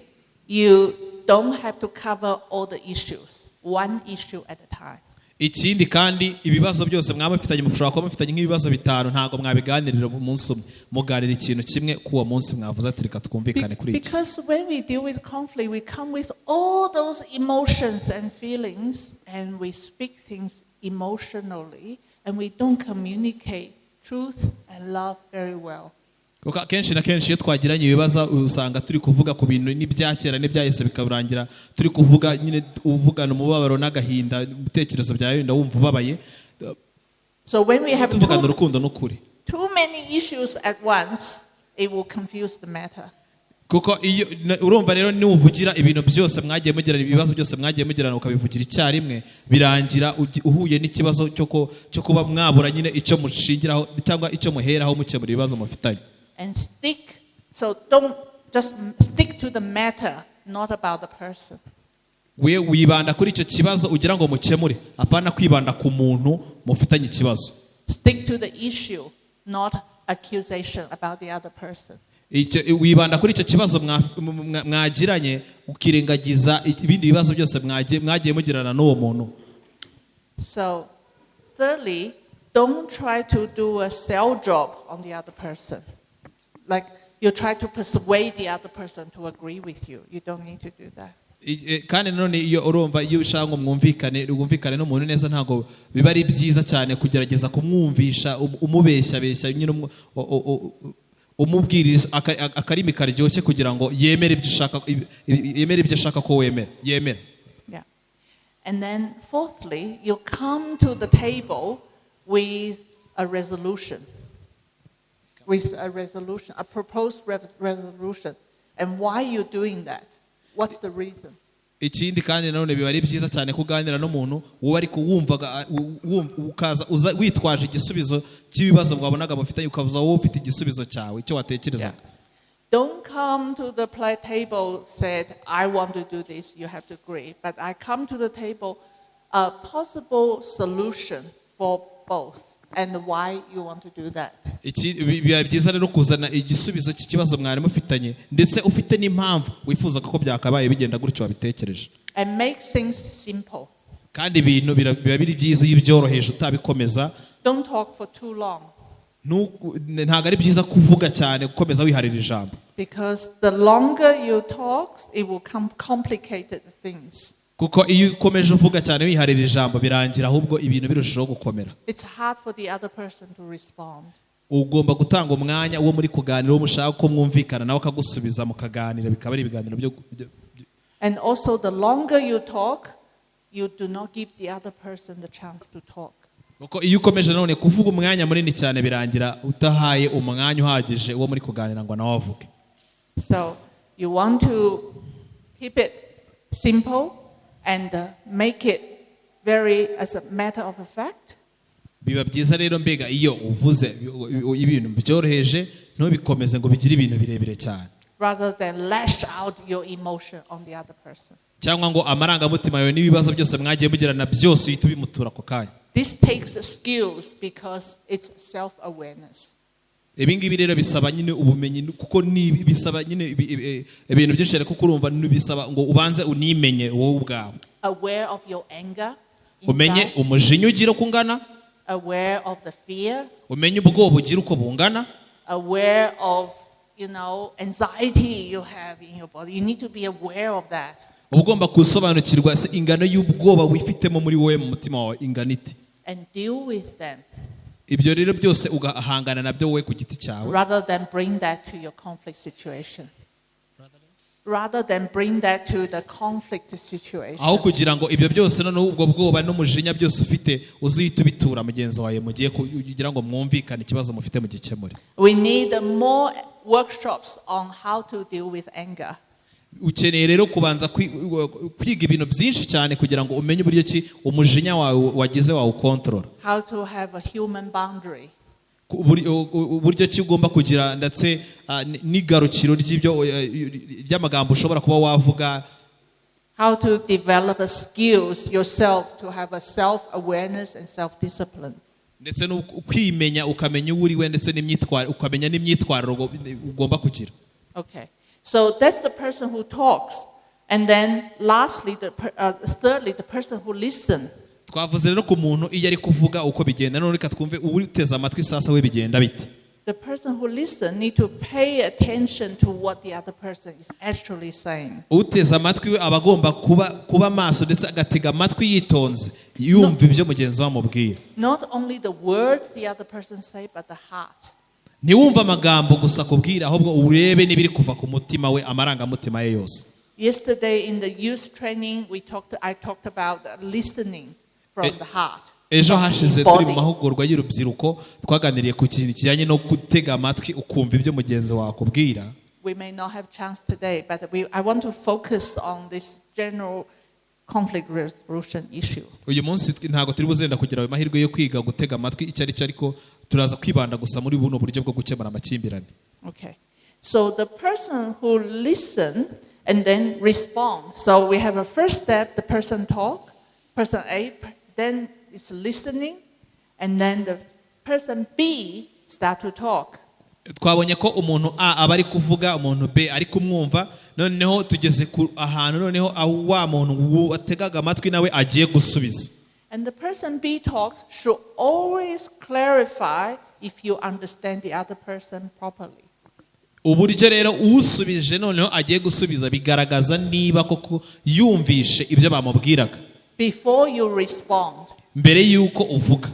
you don't have to cover all the issues, one issue at a time. Ikindi kandi ibibazo byose mwaba mufitanye mushobora kuba mufitanye nk'ibibazo bitanu ntago mwabiganirira mu munsi umwe muganira ikintu kimwe kuwa munsi mwavuze ati reka twumvikane kuri iki. Because when we deal with conflict, we come with all those emotions and feelings and we speak things emotionally and we don't communicate truth and love very well. Kuko kenshi na kenshi iyo twagiranye ibibazo usanga turi kuvuga ku bintu n'ibyakera n'ibyahise bikaburangira turi kuvuga nyine uvugana umubabaro n'agahinda ibitekerezo byawe ndawumva ubabaye. So when we have tuvugana urukundo n'ukuri too many issues at once, it will confuse the matter. Kuko iyo urumva rero niwuvugira ibintu byose mwagiye mugirana ibibazo byose mwagiye mugirana ukabivugira icyarimwe birangira uhuye n'ikibazo cyo kuba mwabura nyine icyo mushingiraho cyangwa icyo muheraho mukemura ibibazo mufitanye. And don't just stick to the matter, not about the person. We wibanda kuri icyo kibazo ugira ngo mukemure apana kwibanda ku muntu mufitanye ikibazo. Stick to the issue, not accusation about the other person. Wibanda kuri icyo kibazo mwagiranye ukirengagiza ibindi bibazo byose mwagiye mugirana n'uwo muntu. So, thirdly, don't try to do a sell job on the other person. Like you try to persuade the other person to agree with you. You don't need to do that. Kandi none iyo urumva iyo ushaka ngo mwumvikane n'umuntu neza ntago biba ari byiza cyane kugerageza kumwumvisha umubeshya nyine umubwiriza akarimi karyoshye kugira ngo yemere ibyo ushaka ko wemera. Yeah. And then fourthly, you come to the table with a resolution. A proposed resolution. And why you're doing that? What's the reason? Ikindi kandi none biba ari byiza cyane kuganira n'umuntu uba ari kuwumvaga ukaza witwaje igisubizo cy'ibibazo mwabonaga mufitanye ukavuza wowe ufite igisubizo cyawe icyo watekereza. Don't come to the table said I want to do this, you have to agree, but I come to the table a possible solution for both. And why you want to do that? Biba byiza rero kuzana igisubizo cy'ikibazo mwari mufitanye ndetse ufite n'impamvu wifuza ko byakabaye bigenda gutyo wabitekereje. And make things simple. Kandi ibintu biba biri byiza iyo byoroheje utabikomeza. Don't talk for too long. Ntago ari byiza kuvuga cyane gukomeza wiharira ijambo. Because the longer you talk, it will complicate things. Kuko iyo ukomeje uvuga cyane wiharira ijambo birangira ahubwo ibintu birushaho gukomera. It's hard for the other person to respond. Ugomba gutanga umwanya uwo muri kuganira uwo mushaka ko mwumvikana nawe akagusubiza mukaganira bikaba ari ibiganiro byo. And also the longer you talk, you do not give the other person the chance to talk. Kuko iyo ukomeje none kuvuga umwanya munini cyane birangira utahaye umwanya uhagije uwo muri kuganira ngo nawe avuge. So you want to keep it simple and make it very as a matter of fact. Biba byiza rero mbega iyo uvuze ibintu byoroheje ntubikomeze ngo bigire ibintu birebire cyane. Rather than lash out your emotion on the other person. Cyangwa ngo amarangamutima yawe n'ibibazo byose mwagiye mugirana byose uhita ubimutura ako kanya. This takes skills because it's self-awareness. Ibingibi rero bisaba nyine ubumenyi kuko bisaba nyine ibintu byinshi ariko kurumva bisaba ngo ubanze unimenye wowe ubwawe. Aware of your anger. Umenye umujinya ugira kungana. Aware of the fear. Umenye ubwoba ugira uko bungana. Aware of, anxiety you have in your body. You need to be aware of that. Ugomba kusobanukirwa ingano y'ubwoba wifitemo muri wowe mu mutima wawe inganite. And deal with them. Ibyo rero byose ugahangana nabyo wowe ku giti cyawe. Rather than bring that to your conflict situation. Rather than bring that to the conflict situation. Aho kugira ngo ibyo byose none ubwo bwoba n'umujinya byose ufite uzihita ubitura mugenzi wawe mugiye kugira ngo mwumvikane ikibazo mufite mu gikemure. We need more workshops on how to deal with anger. Ukeneye rero kubanza kwiga ibintu byinshi cyane kugira ngo umenye uburyo ki umujinya wawe wagize wawe control. How to have a human boundary. uburyo ki ugomba kugira ndetse n'igarukiro ry'amagambo ushobora kuba wavuga. How to develop a skills yourself to have a self-awareness and self-discipline. Ndetse no kwimenya ukamenya uwo uriwe ndetse ukamenya n'imyitwarire ugomba kugira. Okay, so that's the person who talks, and then lastly, thirdly, the person who listens. Twavuze rero ku muntu iyo ari kuvuga uko bigenda, none reka twumve uteze amatwi sasa we bigenda bite. The person who listens need to pay attention to what the other person is actually saying. Uteze amatwi we abagomba kuba maso ndetse agatega amatwi yitonze yumva ibyo mugenzi wa mubwira. Not only the words the other person say, but the heart. Ntiwumva amagambo gusa kubwira, ahubwo urebe n'ibiri kuva ku mutima we, amarangamutima ye yose. Yesterday in the youth training I talked about listening from the heart. Ejo hashize turi mu mahugurwa y'urubyiruko twaganiriye ku kintu kijyanye no gutega amatwi ukumva ibyo mugenzi wawe akubwira. We may not have chance today, but I want to focus on this general conflict resolution issue. Uyu munsi ntago turi buzenda kugira ayo mahirwe yo kwiga gutega amatwi icyo ari cyo, ariko turaza kwibanda gusa muri buno buryo bwo gukemura amakimbirane. Okay, so the person who listen and then respond. So we have a first step, the person talk, person A, then it's listening, and then the person B start to talk. Twabonye ko umuntu A aba ari kuvuga, umuntu B ari kumwumva, noneho tugeze ahantu noneho aho wa muntu ategaga amatwi nawe agiye gusubiza. And the person B talks should always clarify if you understand the other person properly. Uburyo rero usubije noneho agiye gusubiza bigaragaza niba koko yumvishe ibyo bamubwiraga. Before you respond. Mbere yuko uvuga.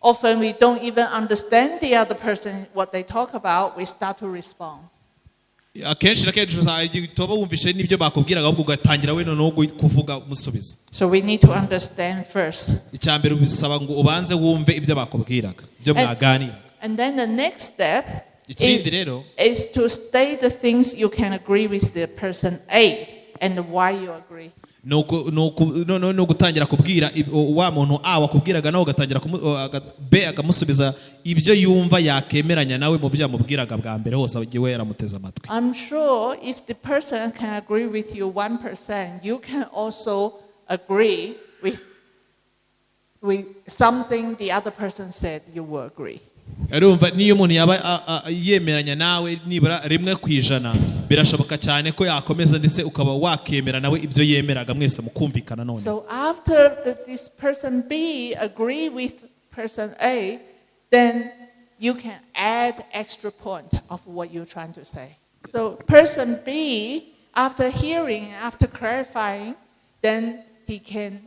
Often we don't even understand the other person what they talk about, we start to respond. Akenshi na kenshi toba wumvishe n'ibyo bakubwiraga ahubwo ugatangira we noneho kuvuga umusubiza. So we need to understand first. Icyambere bisaba ngo ubanze wumve ibyo bakubwiraga, ibyo mwaganira. And then the next step is to state the things you can agree with the person A and why you agree. No gutangira kubwira wa muntu A wakubwiraga nawe ugatangira B akamusubiza ibyo yumva yakemeranya nawe mu byo yamubwiraga bwa mbere hose agiye yaramuteza amatwi. I'm sure if the person can agree with you 1%, you can also agree with something the other person said, you will agree. Urumva niyo umuntu yaba yemeranya nawe nibura 1% birashoboka cyane ko yakomeza ndetse ukaba wakemera nawe ibyo yemeraga mwese mukumvikana none. So after this person B agree with person A, then you can add extra point of what you're trying to say. So person B, after hearing, after clarifying, then she can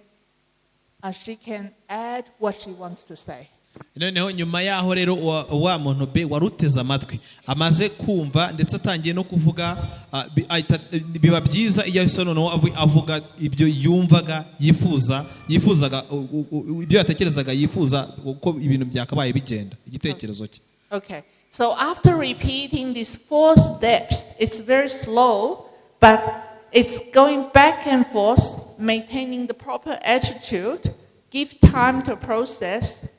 add what she wants to say. Noneho nyuma yaho rero wa muntu B waruteze amatwi amaze kumva ndetse atangiye no kuvuga, biba byiza iyo noneho avuga ibyo yumvaga yifuzaga ibyo yatekerezaga yifuza uko ibintu byakabaye bigenda igitekerezo cye. Okay, so after repeating these 4 steps, it's very slow, but it's going back and forth, maintaining the proper attitude, give time to process.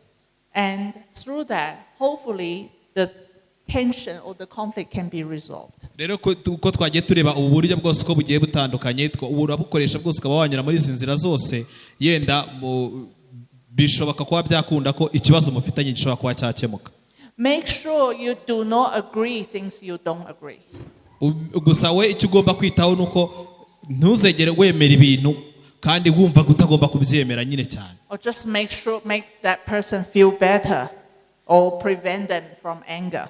And through that, hopefully, the tension or the conflict can be resolved. Rero ko twagiye tureba uburyo bwose ko bugiye butandukanye, urabukoresha bwose ukaba wanyura muri izi nzira zose, yenda bishoboka kuba byakunda ko ikibazo mufitanye gishobora kuba cyakemuka. Make sure you do not agree things you don't agree. Gusa we icyo ugomba kwitaho nuko ntuzegere wemera ibintu kandi wumva gutagomba kubyemera nyine cyane. Or just make that person feel better or prevent them from anger.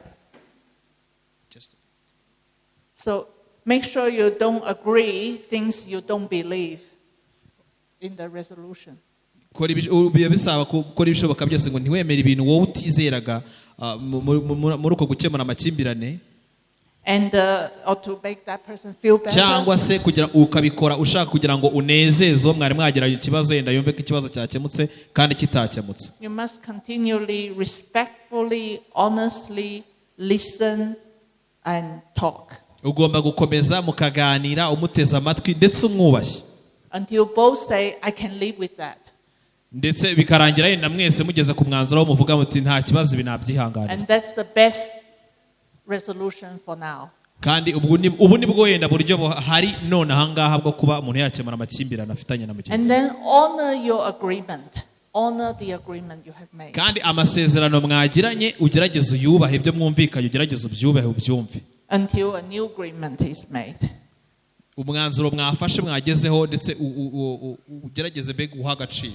So make sure you don't agree things you don't believe in the resolution. Bisaba gukora ibishoboka byose ngo ntiwemere ibintu wowe utizeraga muri uko gukemura amakimbirane. And or to make that person feel better. Cyangwa se kugira ukabikora ushaka kugira ngo unezeze mwari mwagira ikibazo yenda yumve ko ikibazo cyakemutse kandi kitakemutse. You must continually, respectfully, honestly listen and talk. Ugomba gukomeza mukaganira umuteza amatwi ndetse umwubashye. Until both say I can live with that. ndetse bikarangira yenda mwese mugeze ku mwanzuro wo muvuga muti nta kibazo ibi nabyihanganira. And that's the best resolution for now. kandi ubu ni bwo wenda buryo hari none ahangaha bwo kuba umuntu yakemura amakimbirane afitanye na And mugenzi. then honor your agreement. Honor the agreement you have made. kandi amasezerano mwagiranye ugerageze uyubahe, ibyo mwumvikanye ugerageze ubyubahe ubyumve Until a new agreement is made. umwanzuro mwafashe mwagezeho, ndetse ugerageze mbega guha agaciro.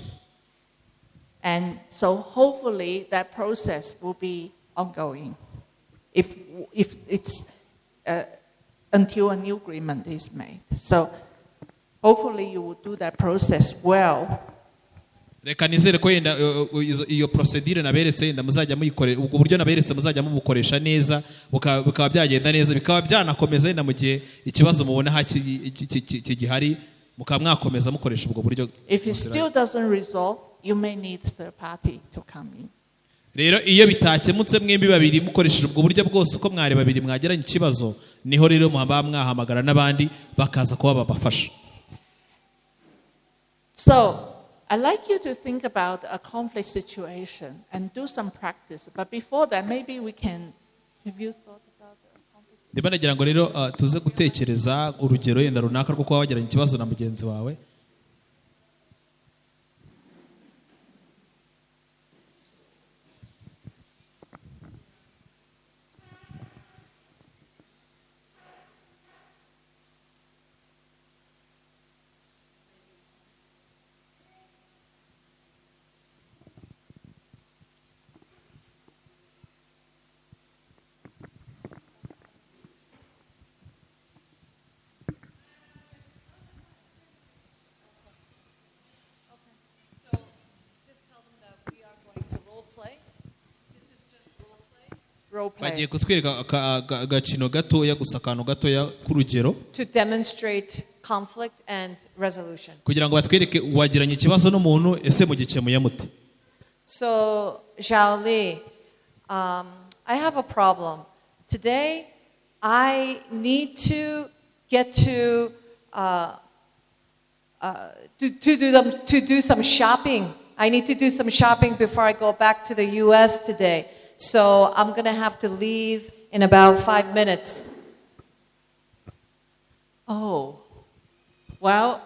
And so hopefully that process will be ongoing. If it's until a new agreement is made. So hopefully you will do that process well. Reka nizere ko yenda iyo procedure naberetse yenda muzajya muyikorera, ubwo buryo naberetse muzajya mubukoresha neza, bukaba byagenda neza, bikaba byanakomeza yenda mu gihe ikibazo mubona kigihari, mukaba mwakomeza mukoresha ubwo buryo. If it still doesn't resolve, you may need third party to come in. Rero iyo bitakemutse mwembi babiri mukoresheje ubwo buryo bwose uko mwari babiri mwagiranye ikibazo, niho rero muhamba mwahamagara n'abandi bakaza kuba babafasha. So I'd like you to think about a conflict situation and do some practice. But before that, maybe we can. Have you thought about the conflict? Ndeba nagira ngo rero tuze gutekereza urugero yenda runaka rwo kuba wagiranye ikibazo na mugenzi wawe. Bagiye kutwereka agakino gatoya gusa akantu gatoya k'urugero to demonstrate conflict and resolution. kugira ngo batwereke wagiranye ikibazo n'umuntu ese mugikemuye mute. So, Xiaoli, I have a problem. Today, I need to get to do some shopping. I need to do some shopping before I go back to the U.S. today. So I'm going to have to leave in about 5 minutes. Oh, well,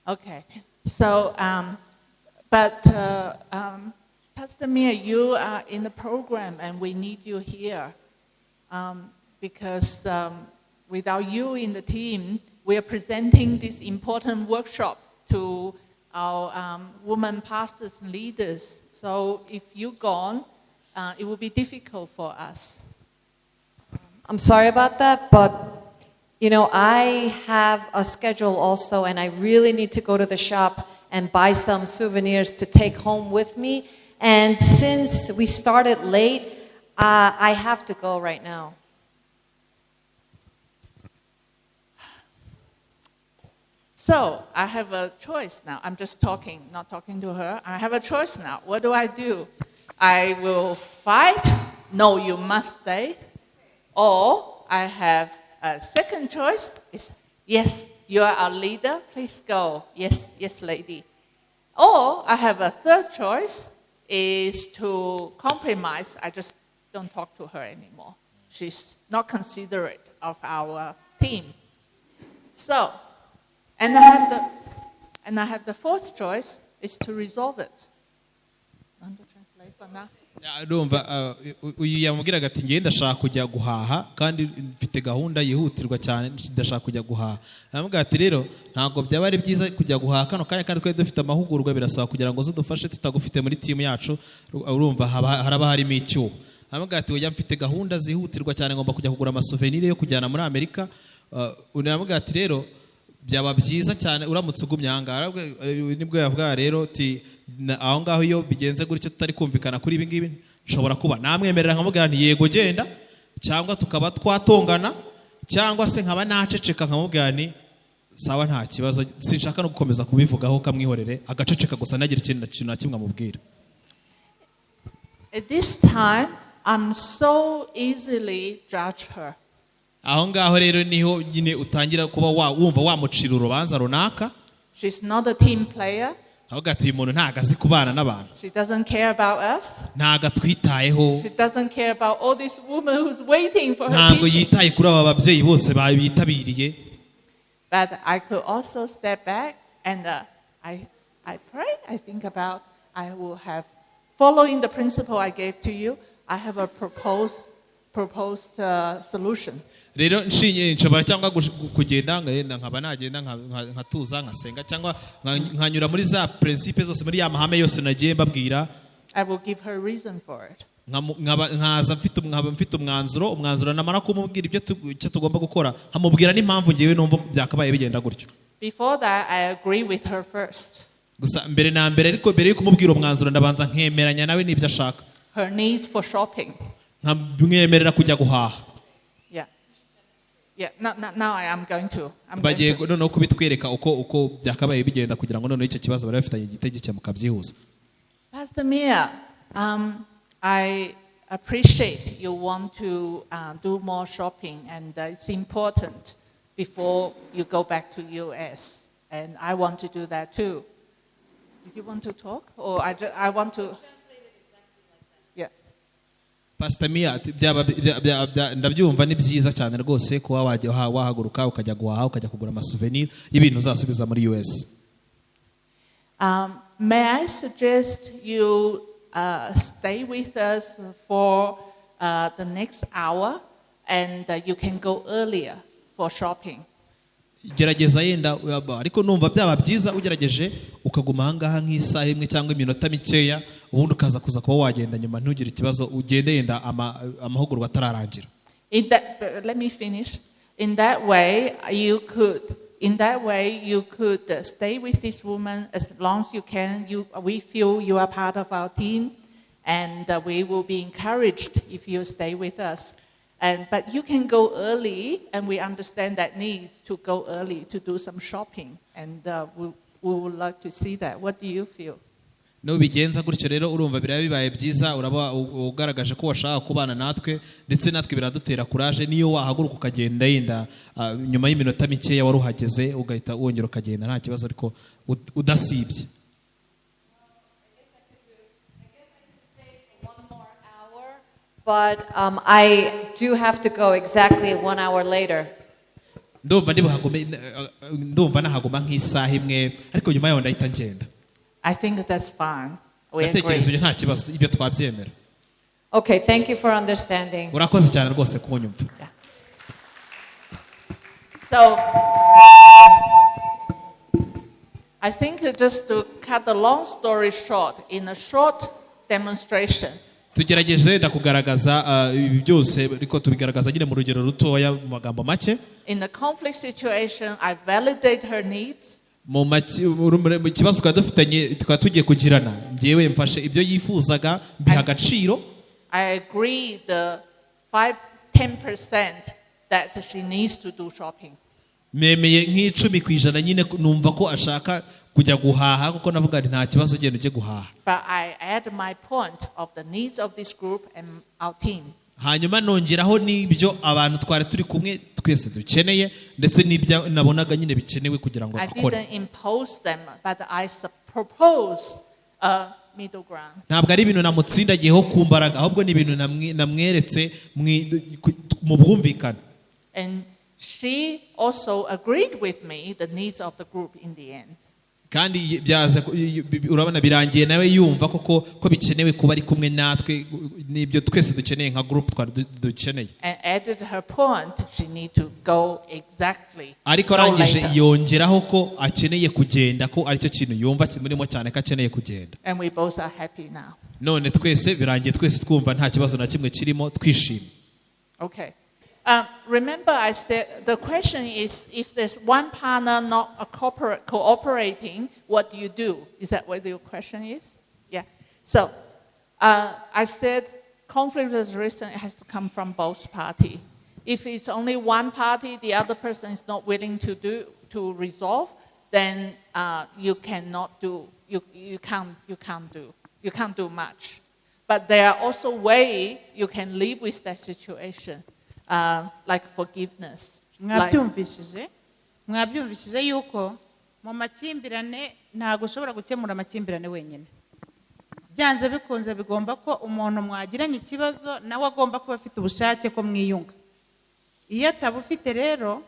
okay. So, Pastor Mia, you are in the program and we need you here because without you in the team, we are presenting this important workshop to our women pastors and leaders. So if you're gone, it will be difficult for us. I'm sorry about that, but you know, I have a schedule also and I really need to go to the shop and buy some souvenirs to take home with me. And since we started late, I have to go right now. So I have a choice now. I'm just talking, not talking to her. I have a choice now. What do? I will fight. No, you must stay. Or I have a second choice. Is yes, you are our leader. Please go. Yes, yes, lady. Or I have a third choice. Is to compromise. I just don't talk to her anymore. She's not considerate of our team. So, and I have the fourth choice is to resolve it. Want to translate for now? Ndumva uyu yamubwiraga ati ngiye ndashaka kujya guhaha kandi mfite gahunda yihutirwa cyane ndashaka kujya guhaha. Namubwira ati rero ntabwo byaba ari byiza kujya guhaha kano kanya kandi twe dufite amahugurwa birasaba kugira ngo zudufashe tutagufite muri team yacu urumva haraba harimo icyuho. Namubwira ati oya mfite gahunda zihutirwa cyane ngomba kujya kugura amasouvenir yo kujyana muri Amerika. Namubwira ati rero byaba byiza cyane uramutse ugumye ahangaha. Nibwo yavuga rero ati aho ngaho iyo bigenze gutyo tutari kumvikana kuri ibi ngibi nshobora kuba namwemerera nkamubwira nti yego genda cyangwa tukaba twatongana cyangwa se nkaba naceceka nkamubwira nti sawa nta kibazo sinshaka no gukomeza kubivugaho kamwihorere agaceceka gusa nagira ikintu na kimwe amubwira. At this time, I'm so easily judge her. aho ngaho rero niho nyine utangira kuba wumva wamucira urubanza runaka She's not a team player. aho gati uyu muntu ntago azi kubana n'abantu She doesn't care about us. ntago atwitayeho She doesn't care about all these women who's waiting for her ntago teaching. yitaye kuri aba babyeyi bose bitabiriye. But I could also step back and I pray. I think about I will have, following the principle I gave to you, I have a proposed solution. rero nshinye nshobora cyangwa kugenda ngenda nkaba nagenda nkatuza nkasenga cyangwa nkanyura muri za principe zose muri ya mahame yose nagiye mbabwira. I will give her reason for it. nkaza mfite umwanzuro namara kumubwira icyo tugomba gukora nkamubwira n'impamvu ngewe numva byakabaye bigenda gutyo. Before that, I agree with her first. gusa mbere na mbere ariko mbere yo kumubwira umwanzuro ndabanza nkemeranya nawe n'ibyo ashaka. Her needs for shopping. nkamwemerera kujya guhaha. Yeah. Now I am going to. bagiye noneho kubitwereka uko byakabaye bigenda kugira ngo noneho icyo kibazo bari bafitanye igitege cyamuka byihuse. Pastor Mia, I appreciate you want to do more shopping, and it's important before you go back to US. And I want to do that too. Did you want to talk, or I want to? Yeah. Pastor Mia, ndabyumva ni byiza cyane rwose kuba wahaguruka ukajya guhaha ukajya kugura amasouvenir y'ibintu uzasubiza muri US. May I suggest you stay with us for the next hour, and you can go earlier for shopping. gerageza yenda ariko numva byaba byiza ugerageje ukaguma aha ngaha nk'isaha imwe cyangwa iminota mikeya ubundi ukaza kuza kuba wagenda nyuma ntugire ikibazo ugende yenda amahugurwa atararangira. Let me finish. In that way, you could stay with this woman as long as you can. We feel you are part of our team, and we will be encouraged if you stay with us. But you can go early, and we understand that need to go early to do some shopping, and we would like to see that. What do you feel? Nubigenza gutyo rero urumva biraba bibaye byiza uraba ugaragaje ko washaka kubana natwe ndetse natwe biradutera courage niyo wahaguruka ukagenda yenda nyuma y'iminota mikeya wari uhageze ugahita wongera ukagenda nta kibazo ariko udasibye. But I do have to go exactly 1 hour later. Ndumva nahaguma nk'isaha imwe ariko nyuma yaho ndahita ngenda. I think that's fine. We agree. nta kibazo ibyo twabyemera. Okay, thank you for understanding. Urakoze cyane rwose kunyumva. So, I think just to cut the long story short, in a short demonstration, tugerageze ndakugaragaza byose ariko tubigaragaza nyine mu rugero rutoya mu magambo make. In the conflict situation, I validate her needs. Mu kibazo twari dufitanye tukaba tugiye kugirana ngewe mfashe ibyo yifuzaga mbiha agaciro. I agree the 5-10% that she needs to do shopping. Memeye nk'icumi% nyine numva ko ashaka kujya guhaha kuko navuga nti nta kibazo genda ujye guhaha. But I add my point of the needs of this group and our team. Hanyuma nongeraho n'ibyo abantu twari turi kumwe twese dukeneye ndetse n'ibyo nabonaga nyine bikenewe kugira ngo akore. I didn't impose them, but I propose a middle ground. Ntabwo ari ibintu namutsindagiyeho ku mbaraga ahubwo ni ibintu namweretse mu bwumvikane. And she also agreed with me the needs of the group in the end. Kandi urabona birangiye nawe yumva ko bikenewe kuba ari kumwe natwe n'ibyo twese dukeneye nka group twari dukeneye. And added her point, she need to go exactly. Ariko arangije yongeraho ko akeneye kugenda ko aricyo kintu yumva kimurimo cyane ko akeneye kugenda. And we both are happy now. None twese birangiye twese twumva nta kibazo na kimwe kirimo twishimye. Okay. Remember I said the question is if there's one partner not cooperating, what do you do? Is that what your question is? Yeah. So I said conflict resolution has to come from both parties. If it's only one party, the other person is not willing to resolve, then you can't do much. But there are also ways you can live with that situation, like forgiveness. Mwabyumvishije yuko mu makimbirane ntago ushobora gukemura amakimbirane wenyine. Byanze bikunze bigomba ko umuntu mwagiranye ikibazo nawe agomba kuba afite ubushake ko mwiyunga. Iyo atabufite rero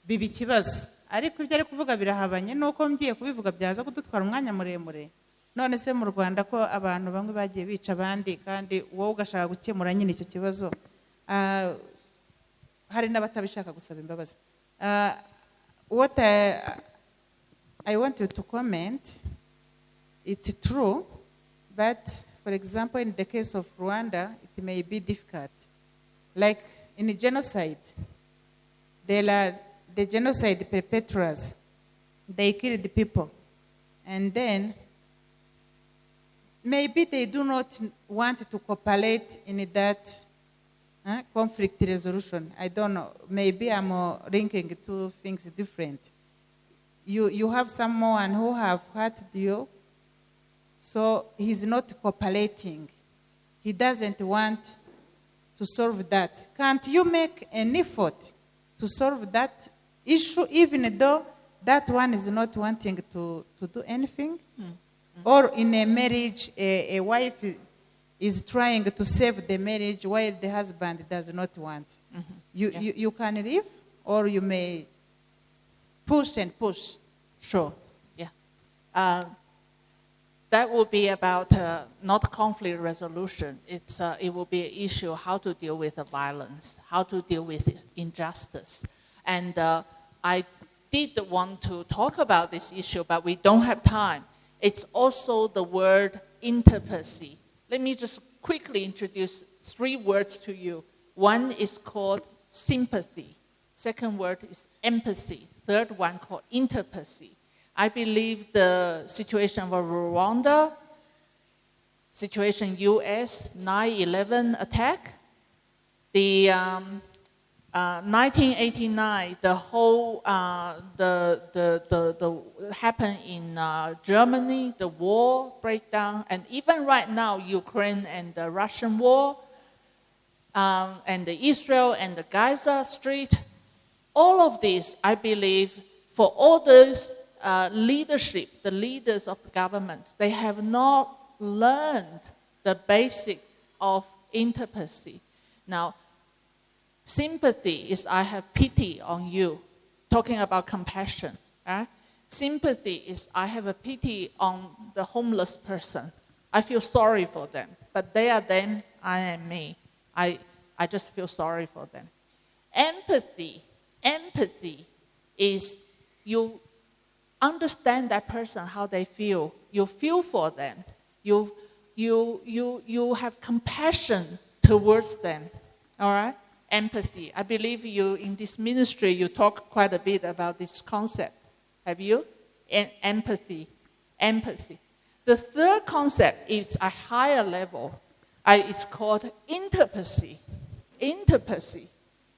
biba ikibazo. Ariko ibyo ari kuvuga birahabanye nuko ngiye kubivuga byaza kudutwara umwanya muremure. None se mu Rwanda ko abantu bamwe bagiye bica abandi kandi wowe ugashaka gukemura nyine icyo kibazo, hari n'abatabishaka gusaba imbabazi. What I want you to comment, it's true, but for example, in the case of Rwanda, it may be difficult. Like in genocide, there are the genocide perpetrators, they killed the people. And then, maybe they do not want to cooperate in that conflict resolution. I don't know. Maybe I'm linking two things different. You have someone who have hurt you, so he's not cooperating. He doesn't want to solve that. Can't you make an effort to solve that issue, even though that one is not wanting to do anything? Or in a marriage, a wife is trying to save the marriage while the husband does not want. You can leave, or you may push and push. Sure, yeah. That will be about not conflict resolution. It will be an issue how to deal with the violence, how to deal with injustice. And I did want to talk about this issue, but we don't have time. It's also the word interpacy. Let me just quickly introduce 3 words to you. One is called sympathy. Second word is empathy. Third one called interpacy. I believe the situation of Rwanda, situation US, 9/11 attack, the 1989, the whole the happened in Germany, the war breakdown, and even right now, Ukraine and the Russian war, and the Israel and the Gaza Street, all of this, I believe, for all those leadership, the leaders of the governments, they have not learned the basic of interpacy. Now, sympathy is I have pity on you, talking about compassion. Right? Sympathy is I have a pity on the homeless person. I feel sorry for them, but they are them, I am me. I just feel sorry for them. Empathy is you understand that person, how they feel. You feel for them. You have compassion towards them. All right? Empathy. I believe you, in this ministry, you talk quite a bit about this concept. Have you? Empathy. The third concept is a higher level. It's called interpacy. Do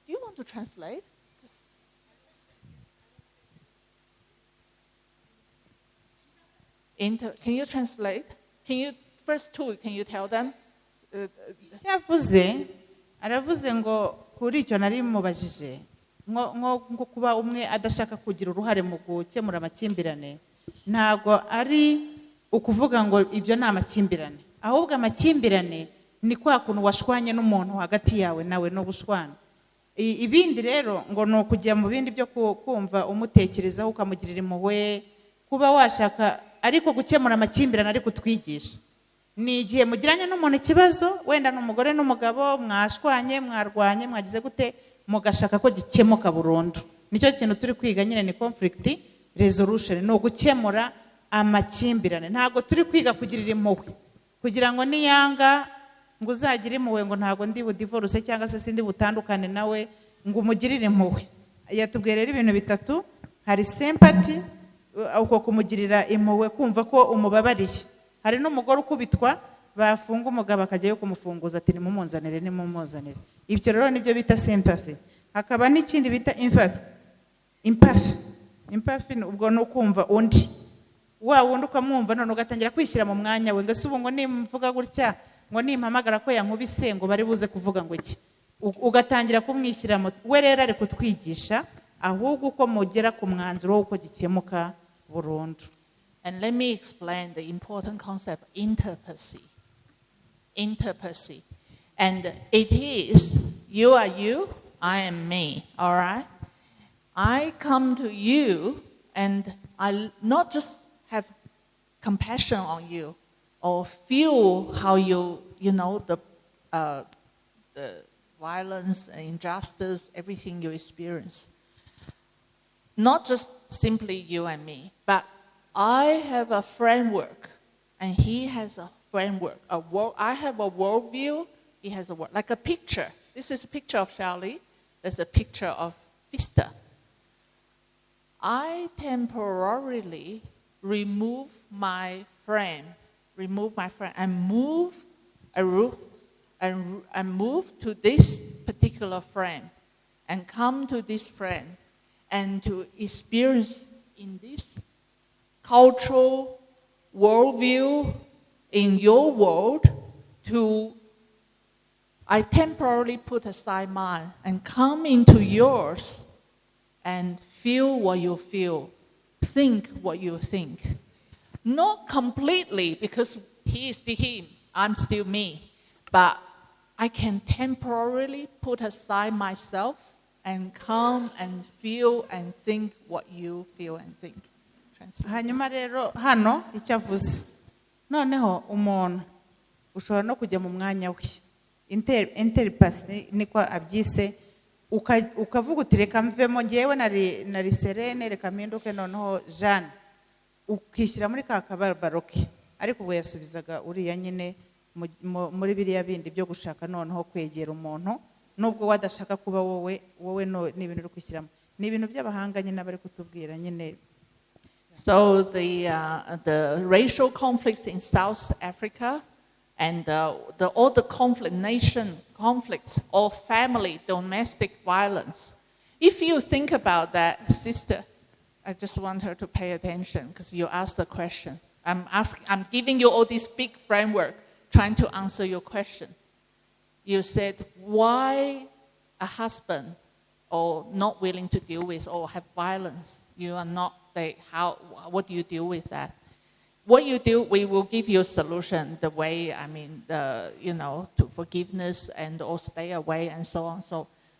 you want to translate? Can you translate? Can you tell them? Aravuze ngo kuri icyo nari mubajije nko kuba umwe adashaka kugira uruhare mu gukemura amakimbirane, ntago ari ukuvuga ngo ibyo ni amakimbirane, ahubwo amakimbirane ni kwa kuntu washwanye n'umuntu hagati yawe nawe no gushwana. Ibindi rero ngo no kujya mu bindi byo kumva umutekerezaho ukamugirira impuhwe, kuba washaka ariko gukemura amakimbirane ariko twigisha. Ni igihe mugiranye n'umuntu ikibazo, wenda n'umugore n'umugabo mwashwanye, mwarwanye, mwagize gute, mugashaka ko gikemuka burundu. Nicyo kintu turi kwiga nyine ni conflict resolution, no gukemura amakimbirane. Ntago turi kwiga kugirira impuhwe, kugira ngo niyanga ngo uzagire impuhwe ngo ntago ndi budivorce cyangwa se sindi butandukane nawe ngo umugirire impuhwe. Yatubwiye rero ibintu bitatu, hari sympathy, uko kumugirira impuhwe, kumva ko umubabariye. Hari n'umugore ukubitwa bafunga umugabo akajya yo kumufunguza ati nimumunzanire. Ibyo rero nibyo bita sympathy. Hakaba n'ikindi bita empathy ubwo no kumva undi, wa wundi ukamwumva none ugatangira kwishyira mu mwanya we, ngase ubu ngo nimvuga gutya ngo nimpamagara ko yankubise ngo bari buze kuvuga ngo iki, ugatangira kumwishyiramo. We rero ari kutwigisha ahubwo uko mugera ku mwanzuro w'uko gikemuka burundu. And let me explain the important concept, interpacy. Interpacy. And it is, you are you, I am me, all right? I come to you and I not just have compassion on you or feel how you know, the violence and injustice, everything you experience. Not just simply you and me, but I have a framework and he has a framework. I have a worldview, he has a world, like a picture. This is a picture of Charlie. There's a picture of Vista. I temporarily remove my frame, and move to this particular frame and come to this frame and to experience in this cultural worldview in your world. I temporarily put aside mine and come into yours and feel what you feel, think what you think. Not completely, because he is still him, I'm still me, but I can temporarily put aside myself and come and feel and think what you feel and think. Hanyuma rero hano icyo avuze, noneho umuntu ushobora no kujya mu mwanya we, interpassy niko abyise, ukavuga uti reka mvemo ngewe nari Serene, reka mpinduke noneho Jeanne, ukishyira muri ka kababaro ke. Ariko ubwo yasubizaga uriya nyine muri biriya bindi byo gushaka noneho kwegera umuntu nubwo wadashaka kuba wowe ni ibintu uri kwishyiramo, ni ibintu by'abahanga nyine bari kutubwira nyine. So the racial conflicts in South Africa and all the nation conflicts or family domestic violence. If you think about that, sister, I just want her to pay attention because you asked the question. I'm giving you all this big framework, trying to answer your question. You said why a husband or not willing to deal with or have violence. You are not like what do you deal with that? What you do, we will give you a solution the way, to forgiveness and or stay away and so on.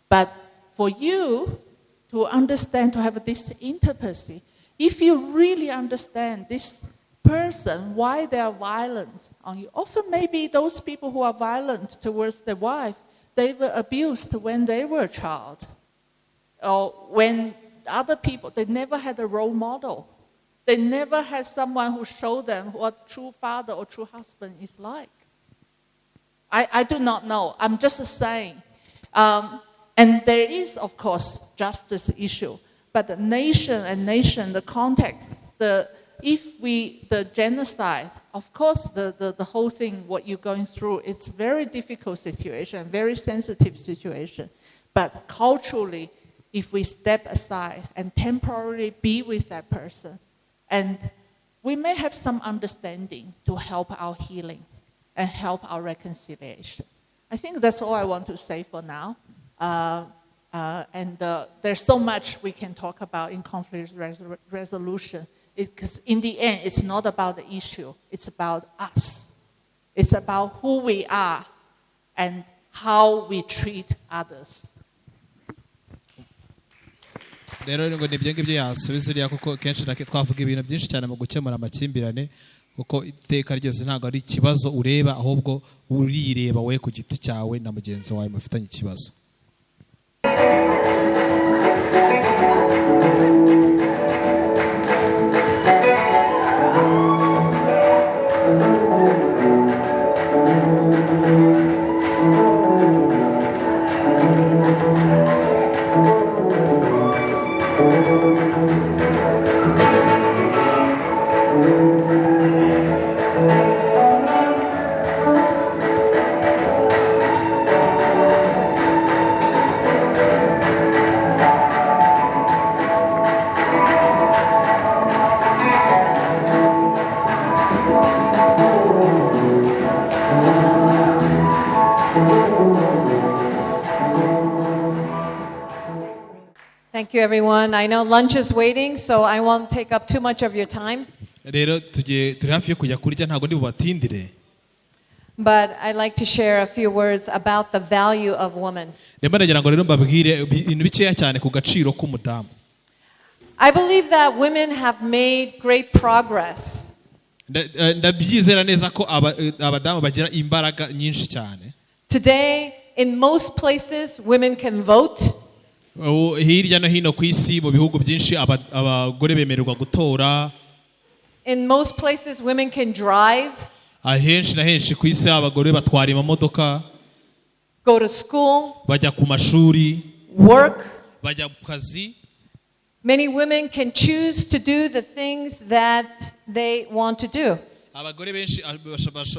But for you to understand, to have this interpassy, if you really understand this person, why they are violent on you, often maybe those people who are violent towards their wife, they were abused when they were a child. Or when other people, they never had a role model. They never had someone who showed them what true father or true husband is like. I do not know. I'm just saying. And there is, of course, justice issue. But the nation, the context, the genocide, of course, the whole thing, what you're going through, it's very difficult situation, very sensitive situation. But culturally, if we step aside and temporarily be with that person, and we may have some understanding to help our healing and help our reconciliation. I think that's all I want to say for now. There's so much we can talk about in conflict resolution. Because in the end, it's not about the issue. It's about us. It's about who we are and how we treat others. Rero ngo nibyo ngibyo yasubiza uriya kuko kenshi twavuga ibintu byinshi cyane mu gukemura amakimbirane kuko iteka ryose ntabwo ari ikibazo ureba ahubwo urireba wowe ku giti cyawe na mugenzi wawe mufitanye ikibazo. Thank you, everyone. I know lunch is waiting, so I won't take up too much of your time. rero turi hafi yo kujya kurya ntabwo ndi bubatindire. But I'd like to share a few words about the value of woman. Ndemba ndagira ngo rero mbabwire ibintu bikeya cyane ku gaciro k'umudamu. I believe that women have made great progress. Ndabyizera neza ko abadamu bagira imbaraga nyinshi cyane. Today, in most places, women can vote. Hirya no hino ku isi mu bihugu byinshi abagore bemererwa gutora. In most places, women can drive. Ahenshi na henshi ku isi abagore batwara amamodoka. Go to school. Bajya ku mashuri. Work. Bajya ku kazi. Many women can choose to do the things that they want to do. Abagore benshi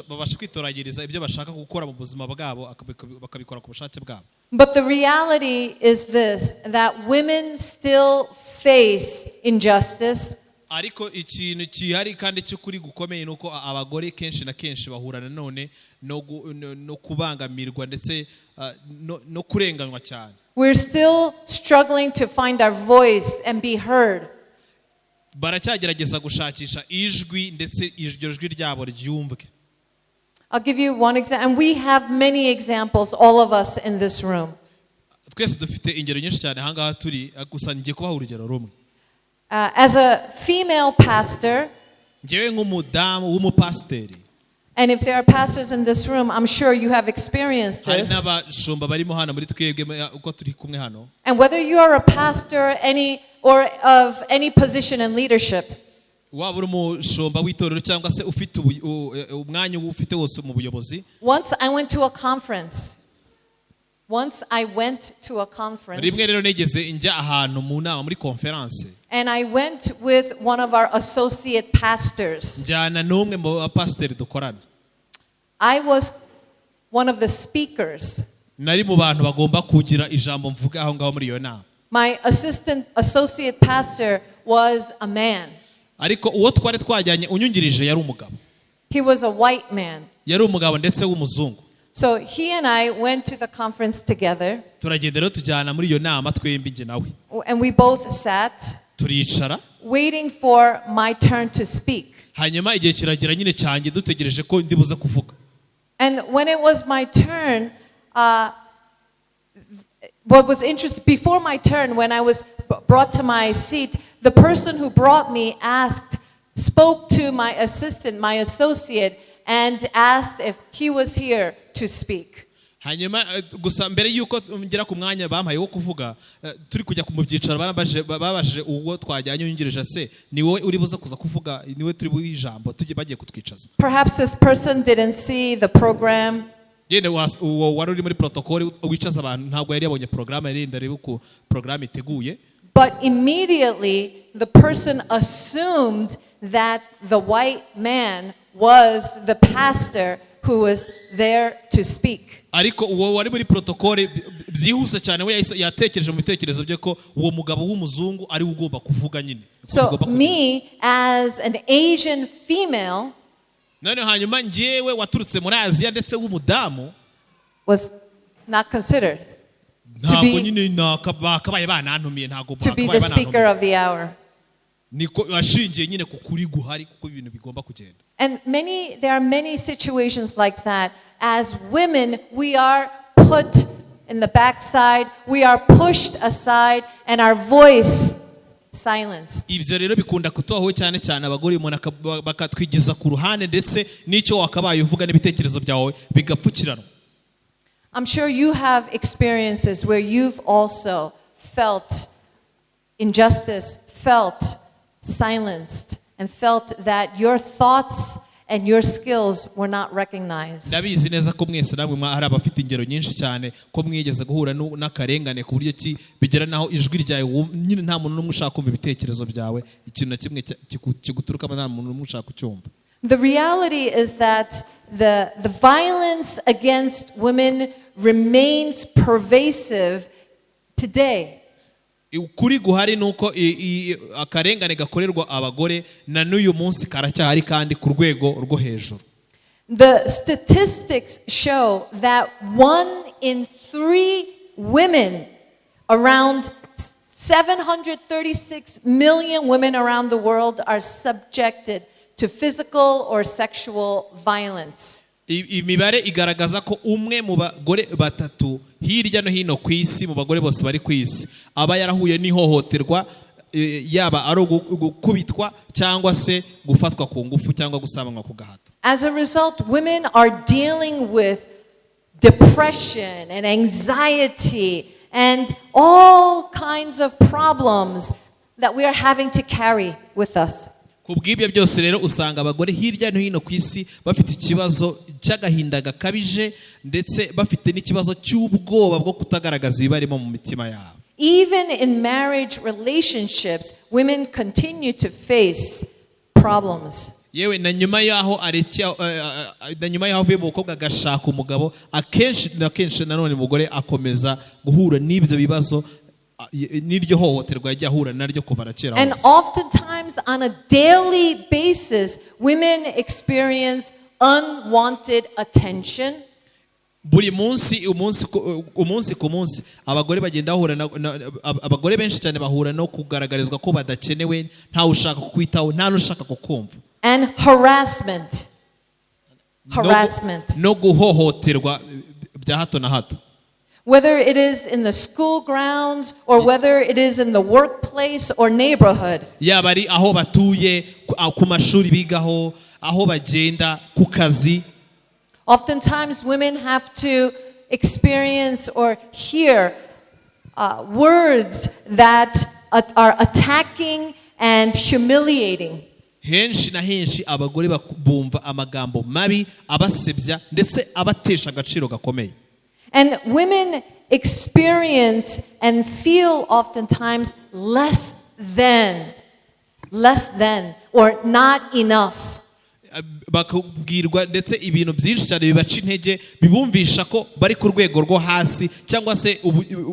babasha kwitoragiriza ibyo bashaka gukora mu buzima bwabo bakabikora ku bushake bwabo. But the reality is this, that women still face injustice. Ariko ikintu kihari kandi cy'ukuri gukomeye nuko abagore kenshi na kenshi bahura nanone no kubangamirwa ndetse no kurenganywa cyane. We're still struggling to find our voice and be heard. Baracyagerageza gushakisha ijwi ndetse iryo jwi ryabo ryumvwe. I'll give you one example, and we have many examples, all of us in this room. Twese dufite ingero nyinshi cyane ahangaha turi gusa ngiye kubaha urugero rumwe. As a female pastor, njyewe nk'umudamu w'umupasiteri, and if there are pastors in this room, I'm sure you have experienced hari this. n'abashumba barimo hano muri twebwe uko turi kumwe hano. And whether you are a pastor or of any position in leadership, waba uri umushumba w'itorero cyangwa se ufite umwanya ufite wose mu buyobozi. Once I went to a conference. Rimwe rero negeze njya ahantu mu nama muri conference. And I went with one of our associate pastors. Njyana n'umwe mu bapasiteri dukorana. I was one of the speakers. Nari mu bantu bagomba kugira ijambo mvuga aho ngaho muri iyo nama. My associate pastor was a man. Ariko uwo twari twajyanye unyungirije yari umugabo. He was a white man. Yari umugabo ndetse w'umuzungu. So he and I went to the conference together. Turagenda rero tujyana muri iyo nama twembi nge nawe. And we both sat. Turicara. Waiting for my turn to speak. Hanyuma igihe kiragira nyine cyanjye dutegereje ko ndibuze kuvuga. And when it was my turn, what was interesting, before my turn, when I was brought to my seat, the person who brought me spoke to my associate, and asked if he was here to speak. Hanyuma gusa mbere yuko ngera ku mwanya bampaye wo kuvuga turi kujya ku mubyicaro babajije uwo twajyanye unyungirije se ni wowe uri buza kuza kuvuga ni we turi bwijambo tujye bagiye kutwicaza. Perhaps this person didn't see the program. Yene wari uri muri protocol wicaza abantu ntabwo yari yabonye program yari ndareba uko program iteguye. But immediately the person assumed that the white man was the pastor who was there to speak. Ariko uwo wari muri protocol byihuse cyane we yatekereje mu bitekerezo bye ko uwo mugabo w'umuzungu ari ugomba kuvuga nyine. So me as an Asian female none hanyuma ngewe waturutse muri Aziya ndetse w'umudamu was not considered ntabwo nyine nakabaye banantumiye ntabwo to be the speaker of the hour. Niko ashingiye nyine ku kuri guhari kuko ibintu bigomba kugenda. And there are many situations like that. As women, we are put in the backside, we are pushed aside, and our voice silenced. Ibyo rero bikunda kutubaho cyane cyane abagore umuntu bakatwigiza ku ruhande ndetse n'icyo wakabaye uvuga n'ibitekerezo byawe bigapfukirana. I'm sure you have experiences where you've also felt injustice, felt silenced, and felt that your thoughts and your skills were not recognized. Ndabizi neza ko mwese namwe hari abafite ingero nyinshi cyane ko mwigeze guhura n'akarengane ku buryo bigera naho ijwi ryawe nyine nta muntu n'umwe ushaka kumva ibitekerezo byawe ikintu na kimwe kiguturukamo nta muntu n'umwe ushaka kucyumva. The reality is that the violence against women remains pervasive today. Ukuri guhari nuko akarengane gakorerwa abagore na n'uyu munsi karacyahari kandi ku rwego rwo hejuru. The statistics show that 1 in 3 women, around 736 million women around the world, are subjected to physical or sexual violence. Imibare igaragaza ko umwe mu bagore batatu hirya no hino ku isi, mu bagore bose bari ku isi, aba yarahuye n'ihohoterwa, yaba ari gukubitwa cyangwa se gufatwa ku ngufu cyangwa gusambanywa ku gahato. As a result, women are dealing with depression and anxiety and all kinds of problems that we are having to carry with us. Kubw'ibyo byose rero usanga abagore hirya no hino ku isi bafite ikibazo cy'agahinda gakabije, ndetse bafite n'ikibazo cy'ubwoba bwo kutagaragaza ibibarimo mu mitima yabo. Even in marriage relationships, women continue to face problems. Yewe na nyuma yaho avuye mu mukobwa agashaka umugabo, akenshi nanone umugore akomeza guhura n'ibyo bibazo, n'iryo hohoterwa yagiye ahura naryo kuva na kera hose. And oftentimes on a daily basis, women experience unwanted attention. Buri munsi ku munsi abagore bagenda bahura abagore benshi cyane bahura no kugaragarizwa ko badakenewe, ntawe ushaka kukwitaho, nta n'ushaka kukumva. And harassment. No guhohoterwa bya hato na hato. Whether it is in the school grounds or whether it is in the workplace or neighborhood. Yaba ari aho batuye, ku mashuri bigaho, aho bagenda, ku kazi. Oftentimes women have to experience or hear words that are attacking and humiliating. Henshi na henshi abagore bumva amagambo mabi, abasebya ndetse abatesha agaciro gakomeye. And women experience and feel oftentimes less than or not enough. Bakubwirwa ndetse ibintu byinshi cyane bibaca intege, bibumvisha ko bari ku rwego rwo hasi cyangwa se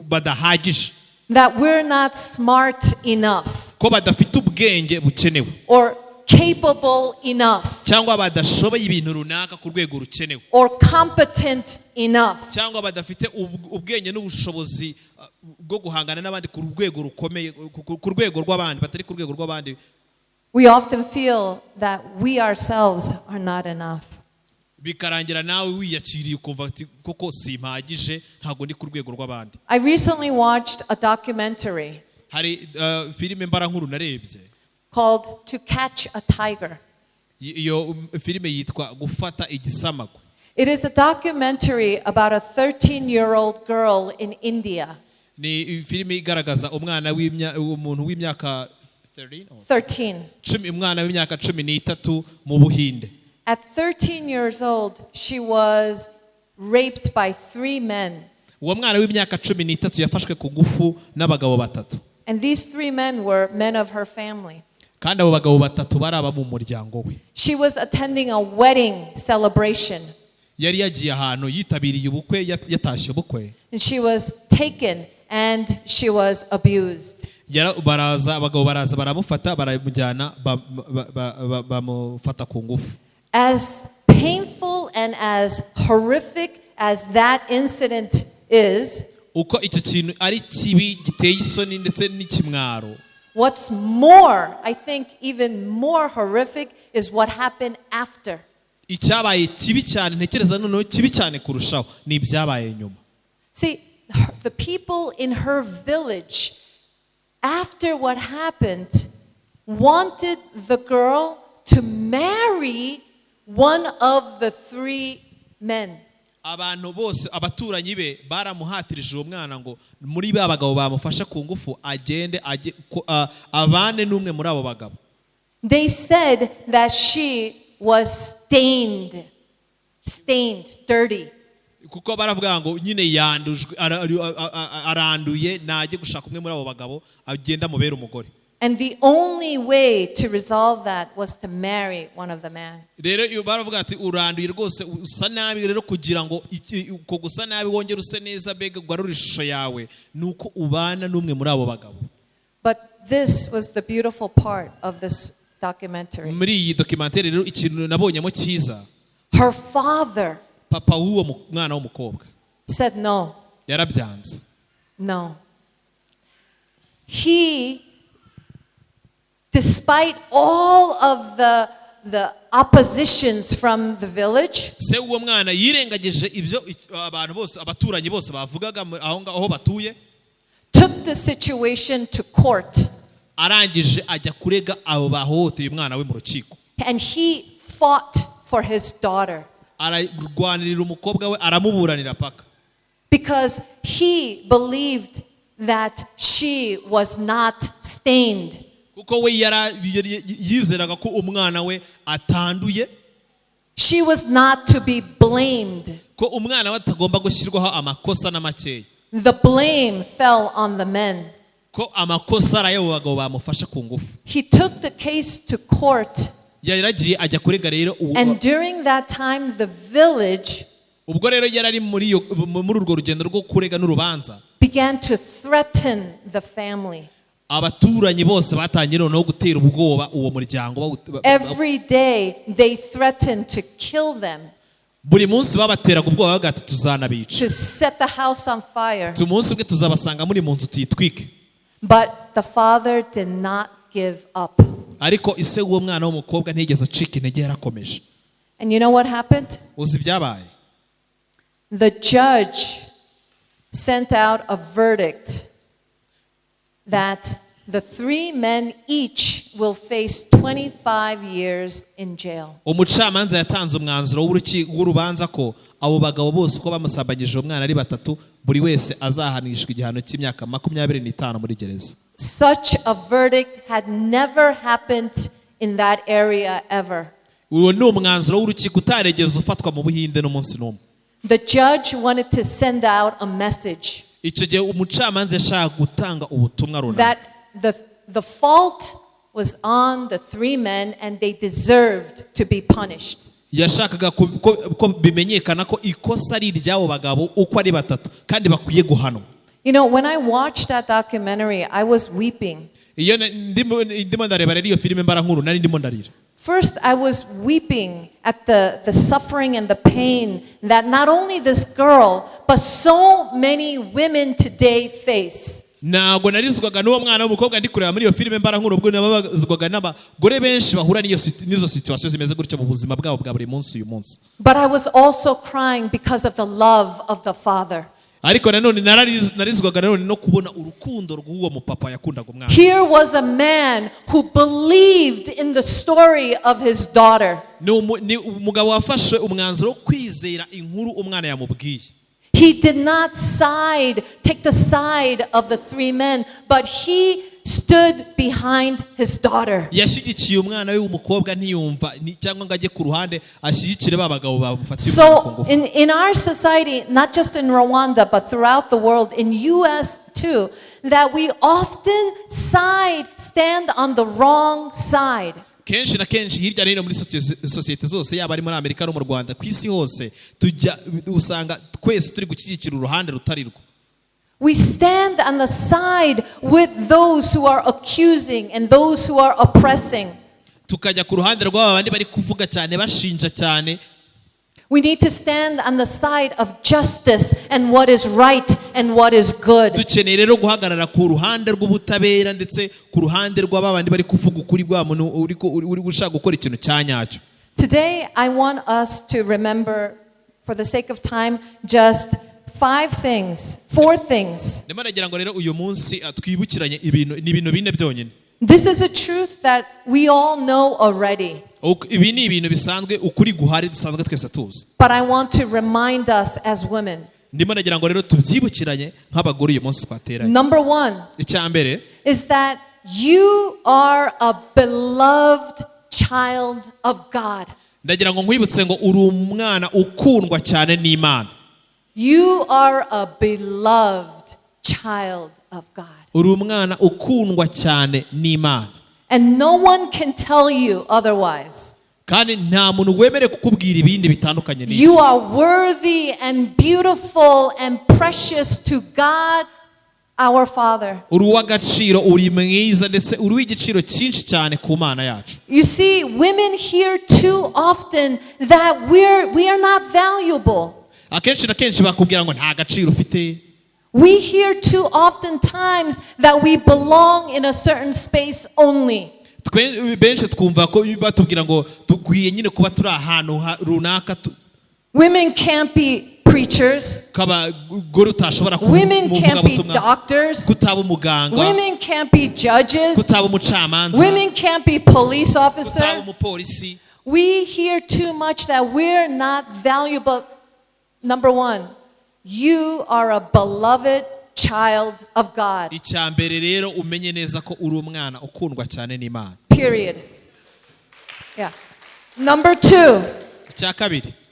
badahagije. That we're not smart enough. Ko badafite ubwenge bukenewe. Or capable enough. Cyangwa badashoboye ibintu runaka ku rwego rukenewe. Or competent enough. Cyangwa badafite ubwenge n'ubushobozi bwo guhangana n'abandi ku rwego rukomeye, ku rwego rw'abandi, batari ku rwego rw'abandi. We often feel that we ourselves are not enough. Bikarangira nawe wiyakiriye ukumva ati koko simpagije, ntago ndi ku rwego rw'abandi. I recently watched a documentary. Hari filime mbarankuru narebye called To Catch a Tiger. Iyo filime yitwa Gufata igisamagwe. It is a documentary about a 13-year-old girl in India. Ni filime igaragaza umwana w'umuntu w'imyaka 13. Umwana w'imyaka 13 mu Buhinde. At 13 years old, she was raped by 3 men. Uwo mwana w'imyaka 13 yafashwe ku ngufu n'abagabo batatu. And these 3 men were men of her family. Kandi abo bagabo batatu bari aba mu muryango we. She was attending a wedding celebration. Yari yagiye ahantu yitabiriye ubukwe, yatashye ubukwe. And she was taken and she was abused. Abagabo baraza baramufata, baramujyana, bamufata ku ngufu. As painful and as horrific as that incident is, uko icyo kintu ari kibi giteye isoni ndetse n'ikimwaro. What's more, I think even more horrific, is what happened after. Icyabaye kibi cyane, ntekereza noneho kibi cyane kurushaho ni ibyabaye nyuma. See, the people in her village, after what happened, wanted the girl to marry one of the 3 men. Abantu bose abaturanyi be baramuhatirije uwo mwana ngo muri ba bagabo bamufasha ku ngufu agende abane n'umwe muri abo bagabo. They said that she was stained, dirty. Kuko baravuga ngo nyine yandujwe, aranduye, najye gushaka umwe muri abo bagabo agenda mubera umugore. And the only way to resolve that was to marry one of the men. Rero iyo baravuga ati uranduye rwose usa nabi, rero kugira ngo uko gusa nabi wongere use neza bega gwarura ishusho yawe nuko ubana n'umwe muri abo bagabo. But this was the beautiful part of this documentary. Muri iyi documentary rero ikintu nabonyemo cyiza, Her father papa w'uwo mwana w'umukobwa said no. yarabyanze. No. He, despite all of the oppositions from the village, se uwo mwana yirengagije ibyo abantu bose abaturanyi bose bavugaga aho batuye, took the situation to court. arangije ajya kurega abo bahohoteye umwana we mu rukiko. And he fought for his daughter. Ararwanirira umukobwa we, aramuburanira paka. Because he believed that she was not stained. Kuko we yizeraga ko umwana we atanduye. She was not to be blamed. Ko umwana we atagomba gushyirwaho amakosa n'amakeya. The blame fell on the men. Ko amakosa ari ayo bagabo bamufasha ku ngufu. He took the case to court. Yaragiye ajya kurega rero And during that time the village ubwo rero yarari muri urwo rugendo rwo kurega n'urubanza began to threaten the family. Abaturanyi bose batangiye noneho gutera ubwoba uwo muryango. Every day they threatened to kill them. Buri munsi babateraga ubwoba bagati tuzanabica. To set the house on fire. Umunsi ubwe tuzabasanga muri mu nzu tuyitwike. But the father did not give up. Ariko ise uwo mwana w'umukobwa ntigeze acika intege, yarakomeje. And you know what happened? Uzi byabaye? The judge sent out a verdict that the 3 men each will face 25 years in jail. Umucamanza yatanze umwanzuro w'urubanza ko abo bagabo bose uko bamusambanyije umwana ari batatu, buri wese azahanishwa igihano cy'imyaka 25 muri gereza. Such a verdict had never happened in that area ever. Uwo ni umwanzuro w'urukiko utaregeze ufatwa mu Buhinde n'umunsi n'umwe. The judge wanted to send out a message Icyo gihe umucamanza yashaka gutanga ubutumwa runaka. that the fault was on the 3 men and they deserved to be punished. Yashakaga ko bimenyekana ko ikosa ari iry'abo bagabo uko ari batatu kandi bakwiye guhanwa. You know, when I watched that documentary, I was weeping. Iyo ndimo ndareba rero iyo filime mbara nkuru nari ndimo ndarira. First, I was weeping at the suffering and the pain that not only this girl, but so many women today face. Ntabwo narizwaga n'uwo mwana w'umukobwa ndi kureba muri iyo filime mbara nkuru, ubwo nabazwaga n'abagore benshi bahura n'izo situation zimeze gutyo mu buzima bwabo bwa buri munsi uyu munsi. But I was also crying because of the love of the father. Ariko nanone narizwaga nanone no kubona urukundo rw'uwo mupapa yakundaga umwana. Here was a man who believed in the story of his daughter. Ni umugabo wafashe umwanzuro wo kwizera inkuru umwana yamubwiye. He did not take the side of the 3 men, but he stood behind his daughter. Yashyigikiye umwana we w'umukobwa ntiyumva cyangwa ngo ajye ku ruhande ashyigikire babagabo bamufatiye So in our society, not just in Rwanda but throughout the world, in US too, that we often stand on the wrong side. Kenshi na kenshi hirya no hino muri sosiyete zose yaba ari muri Amerika no mu Rwanda ku isi hose tujya usanga twese turi gushyigikira uruhande rutari rwo. We stand on the side with those who are accusing and those who are oppressing. Tukajya ku ruhande rw'aba bandi bari kuvuga cyane bashinja cyane. We need to stand on the side of justice and what is right and what is good. Dukeneye rero guhagarara ku ruhande rw'ubutabera ndetse ku ruhande rw'aba bandi bari kuvuga ukuri bwa muntu uri gushaka gukora ikintu cyanyacyo. Today I want us to remember, for the sake of time, just 4 things. Ndimo nagira ngo rero uyu munsi twibukiranye ibintu bine byonyine. This is a truth that we all know already. Ibi ni ibintu bisanzwe ukuri guhari dusanzwe twese tuzi. But I want to remind us as women. Ndimo nagira ngo rero tubyibukiranye nk'abagore uyu munsi twateranye. Number 1 Icyambere is that you are a beloved child of God. Ndagira ngo nkwibutse ngo uri umwana ukundwa cyane n'Imana. You are a beloved child of God. Uri umwana ukundwa cyane n'Imana. And no one can tell you otherwise. Kandi nta muntu wemere kukubwira ibindi bitandukanye n'ibyo. You are worthy and beautiful and precious to God our Father. uri uw'agaciro, uri mwiza, ndetse uri uw'igiciro cyinshi cyane ku Mana yacu. You see, women hear too often that we are not valuable. Akenshi na kenshi bakubwira ngo nta gaciro ufite. We hear too often times that we belong in a certain space only. Benshi twumva ko batubwira ngo dukwiye nyine kuba turi ahantu runaka. Women can't be preachers. Women can't be doctors. Women can't be judges. Women can't be police officers. We hear too much that we're not valuable. Number one, you are a beloved child of God. Period. Yeah. Number two,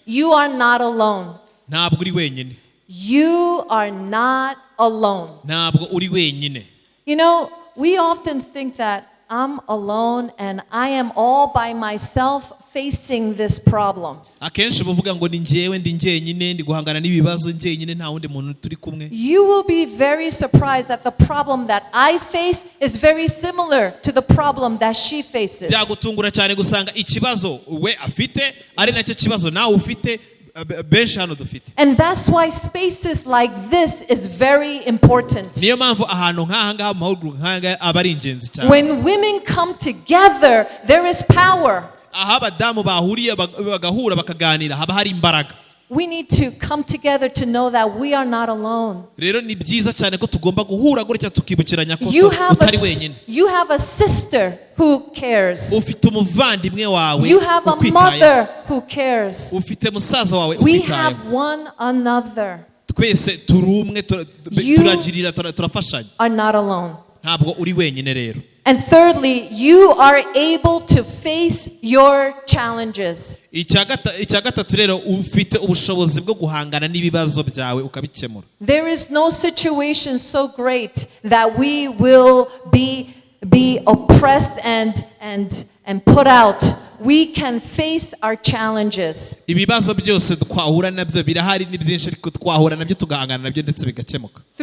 you are not alone. You are not alone. You know, we often think that I'm alone and I am all by myself facing this problem. You will be very surprised that the problem that I face is very similar to the problem that she faces. And that's why spaces like this is very important. When women come together, there is power. We need to come together to know that we are not alone. You have a sister who cares. You have a mother who cares. We have one another. You are not alone. And thirdly, you are able to face your challenges. There is no situation so great that we will be oppressed and put out. We can face our challenges. Through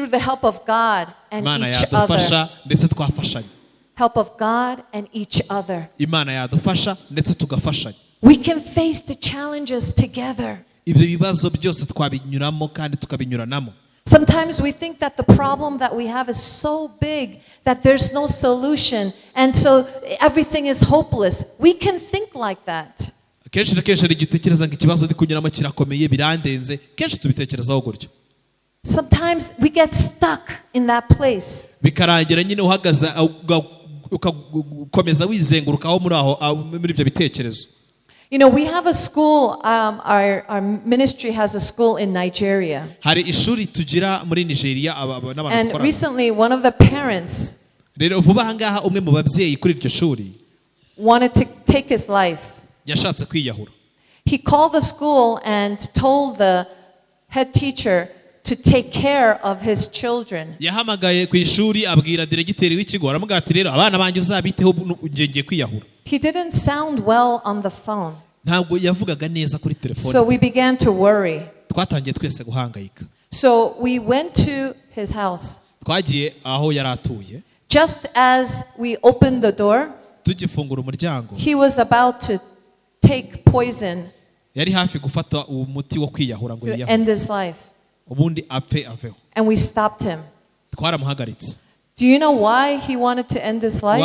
the help of God and each other. Help of God and each other. We can face the challenges together. Sometimes we think that the problem that we have is so big that there's no solution, and so everything is hopeless. We can think like that. Sometimes we get stuck in that place. You know, we have a school, our ministry has a school in Nigeria. And recently, one of the parents wanted to take his life. He called the school and told the head teacher to take care of his children. He didn't sound well on the phone. So we began to worry. So we went to his house. Just as we opened the door, he was about to take poison to end his life. And we stopped him. Do you know why he wanted to end his life?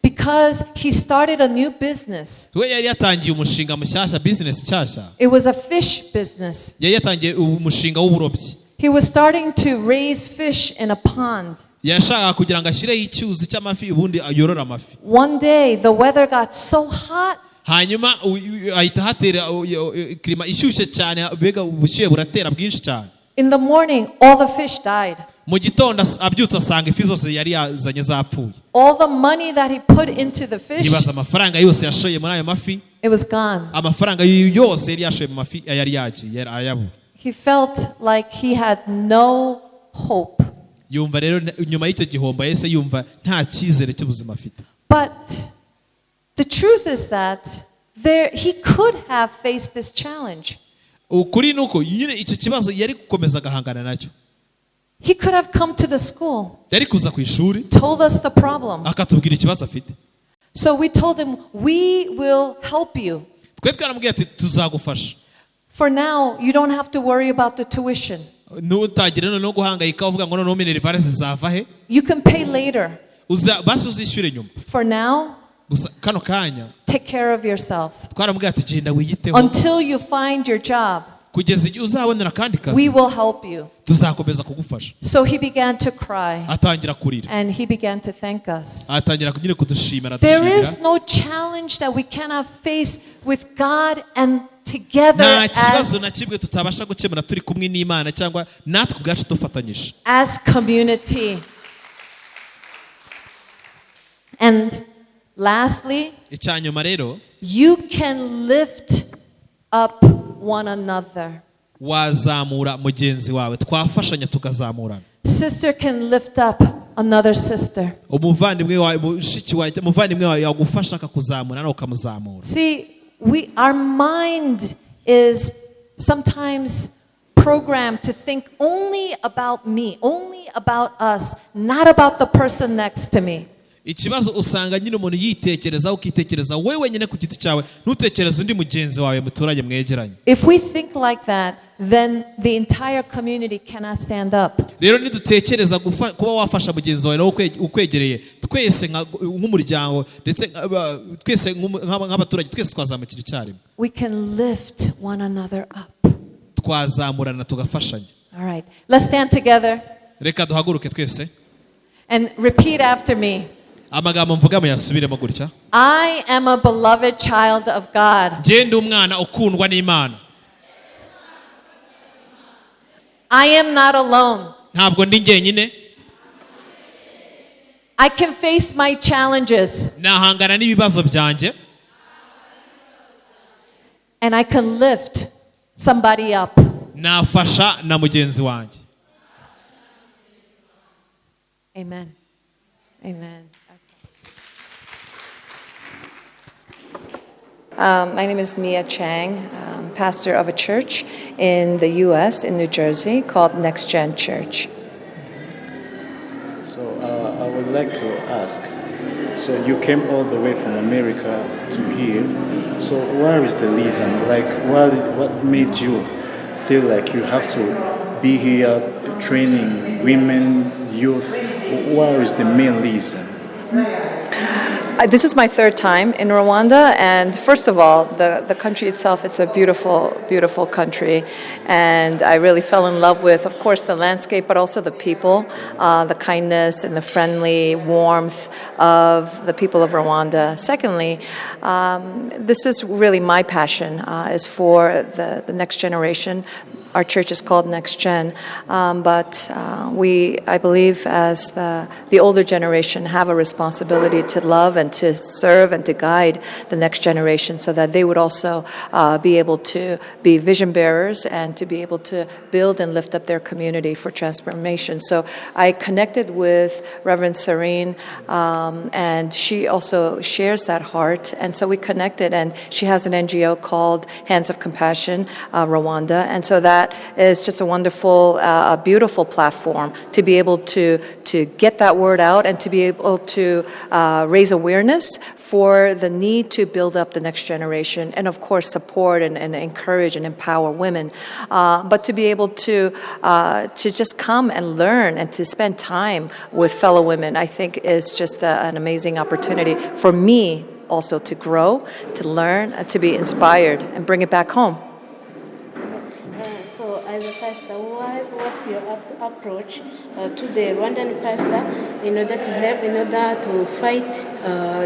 Because he started a new business. It was a fish business. He was starting to raise fish in a pond. One day the weather got so hot. In the morning, all the fish died. All the money that he put into the fish, it was gone. He felt like he had no hope. But the truth is that he could have faced this challenge. He could have come to the school, yari kuza ku ishuri told us the problem. akatubwira ikibazo afite. So we told him, we will help you. Twe twaramubwiye ati tuzagufasha. For now, you don't have to worry about the tuition. Ntutagire noneho guhangayika uvuga ngo noneho minerivare zizava he. You can pay later. Basi uzishyure nyuma. For now, gusa kano kanya take care of yourself. twaramubwiye ati genda wiyiteho Until you find your job, kugeza igihe uzabonera akandi we kazi will help you. tuzakomeza kugufasha. So he began to cry Atangira kurira, and he began to thank us. atangira nyine kudushimira. There is no challenge that we cannot face with God and together nta kibazo na kimwe tutabasha gukemura turi kumwe n'Imana cyangwa natwe ubwacu dufatanyije as community. And lastly, icyanyuma rero you can lift up one another. wazamura mugenzi wawe, twafashanya tukazamurana. Sister can lift up another sister. Umuvandimwe wawe, mushiki wawe, umuvandimwe wawe yagufasha akakuzamura nawe ukamuzamura. See, our mind is sometimes programmed to think only about me, only about us, not about the person next to me. Ikibazo usanga nyine umuntu yitekereza ukitekereza wewe wenyine ku giti cyawe, ntutekereze undi mugenzi wawe muturanye mwegeranye. If we think like that, then the entire community cannot stand up. Rero nidutekereza kuba wafasha mugenzi wawe nawe ukwegereye, twese nk'umuryango ndetse twese nk'abaturage twese twazamukira icyarimwe. We can lift one another up. Twazamurana tugafashanya. All right, let's stand together Reka duhaguruke twese and repeat after me. amagambo mvuga muyasubiremo gutya. I am a beloved child of God. Genda umwana ukundwa n'Imana. I am not alone. Ntabwo ndi jyenyine. I can face my challenges. Nahangana n'ibibazo byanjye. And I can lift somebody up. Nafasha na mugenzi wanjye. Amen. Amen. My name is Mia Chang, pastor of a church in the U.S., in New Jersey, called Next Gen Church. So I would like to ask, so you came all the way from America to here, so where is the reason? Like, what made you feel like you have to be here training women, youth? Where is the main reason? This is my third time in Rwanda, and first of all, the country itself, it's a beautiful, beautiful country, and I really fell in love with, of course, the landscape, but also the people, the kindness and the friendly warmth of the people of Rwanda. Secondly, this is really my passion, is for the next generation. Our church is called Next Gen, but I believe, as the older generation, have a responsibility to love and to serve and to guide the next generation, so that they would also be able to be vision bearers and to be able to build and lift up their community for transformation. So I connected with Reverend Serene, and she also shares that heart, and so we connected, and she has an NGO called Hands of Compassion Rwanda, and so that is just a wonderful, beautiful platform to be able to get that word out and to be able to raise awareness for the need to build up the next generation, and of course support and encourage and empower women, but to be able to just come and learn and to spend time with fellow women, I think is just an amazing opportunity for me also to grow, to learn, to be inspired and bring it back home. So as a pastor, what's your approach to the Rwandan pastor in order to help, in order to fight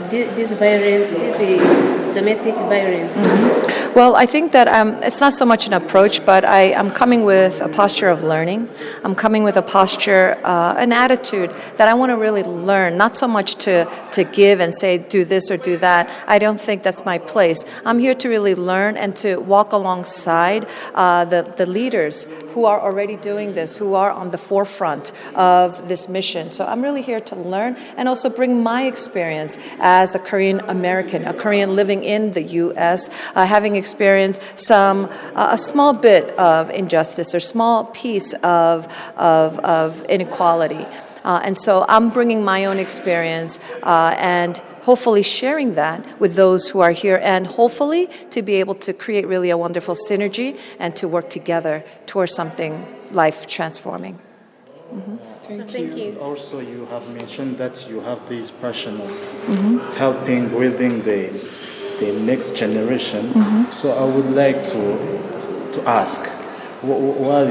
this violence, this domestic violence? Mm-hmm. Well, I think that it's not so much an approach, but I'm coming with a posture of learning. I'm coming with a posture, an attitude that I want to really learn, not so much to give and say, do this or do that. I don't think that's my place. I'm here to really learn and to walk alongside the leaders who are already doing this, who are on the forefront of this mission. So I'm really here to learn and also bring my experience as a Korean American, a Korean living in the U.S., having experienced a small bit of injustice or small piece of of inequality. And so I'm bringing my own experience and hopefully sharing that with those who are here, and hopefully to be able to create really a wonderful synergy and to work together towards something life transforming. Thank you. Also, you have mentioned that you have this passion of helping building the next generation. So I would like to ask, what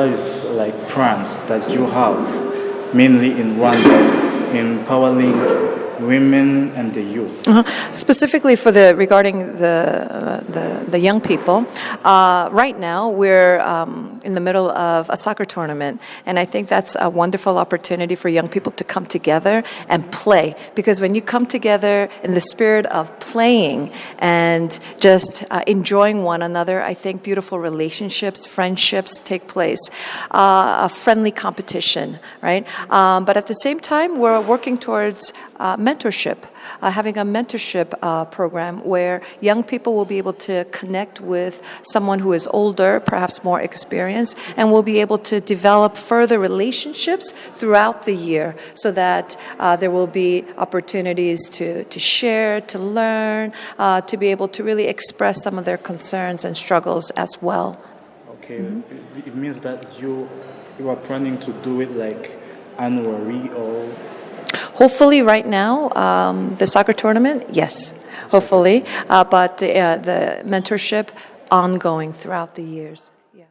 is like plans that you have, mainly in Rwanda, empowering women and the youth? Specifically regarding the young people, right now we're in the middle of a soccer tournament, and I think that's a wonderful opportunity for young people to come together and play, because when you come together in the spirit of playing and just enjoying one another, I think beautiful relationships, friendships take place, a friendly competition, right? But at the same time, we're working towards mentorship, having a mentorship program where young people will be able to connect with someone who is older, perhaps more experienced, and will be able to develop further relationships throughout the year, so that there will be opportunities to share, to learn, to be able to really express some of their concerns and struggles as well. Okay, it means that you are planning to do it like annually, or hopefully right now, the soccer tournament, yes, hopefully, but the mentorship ongoing throughout the years.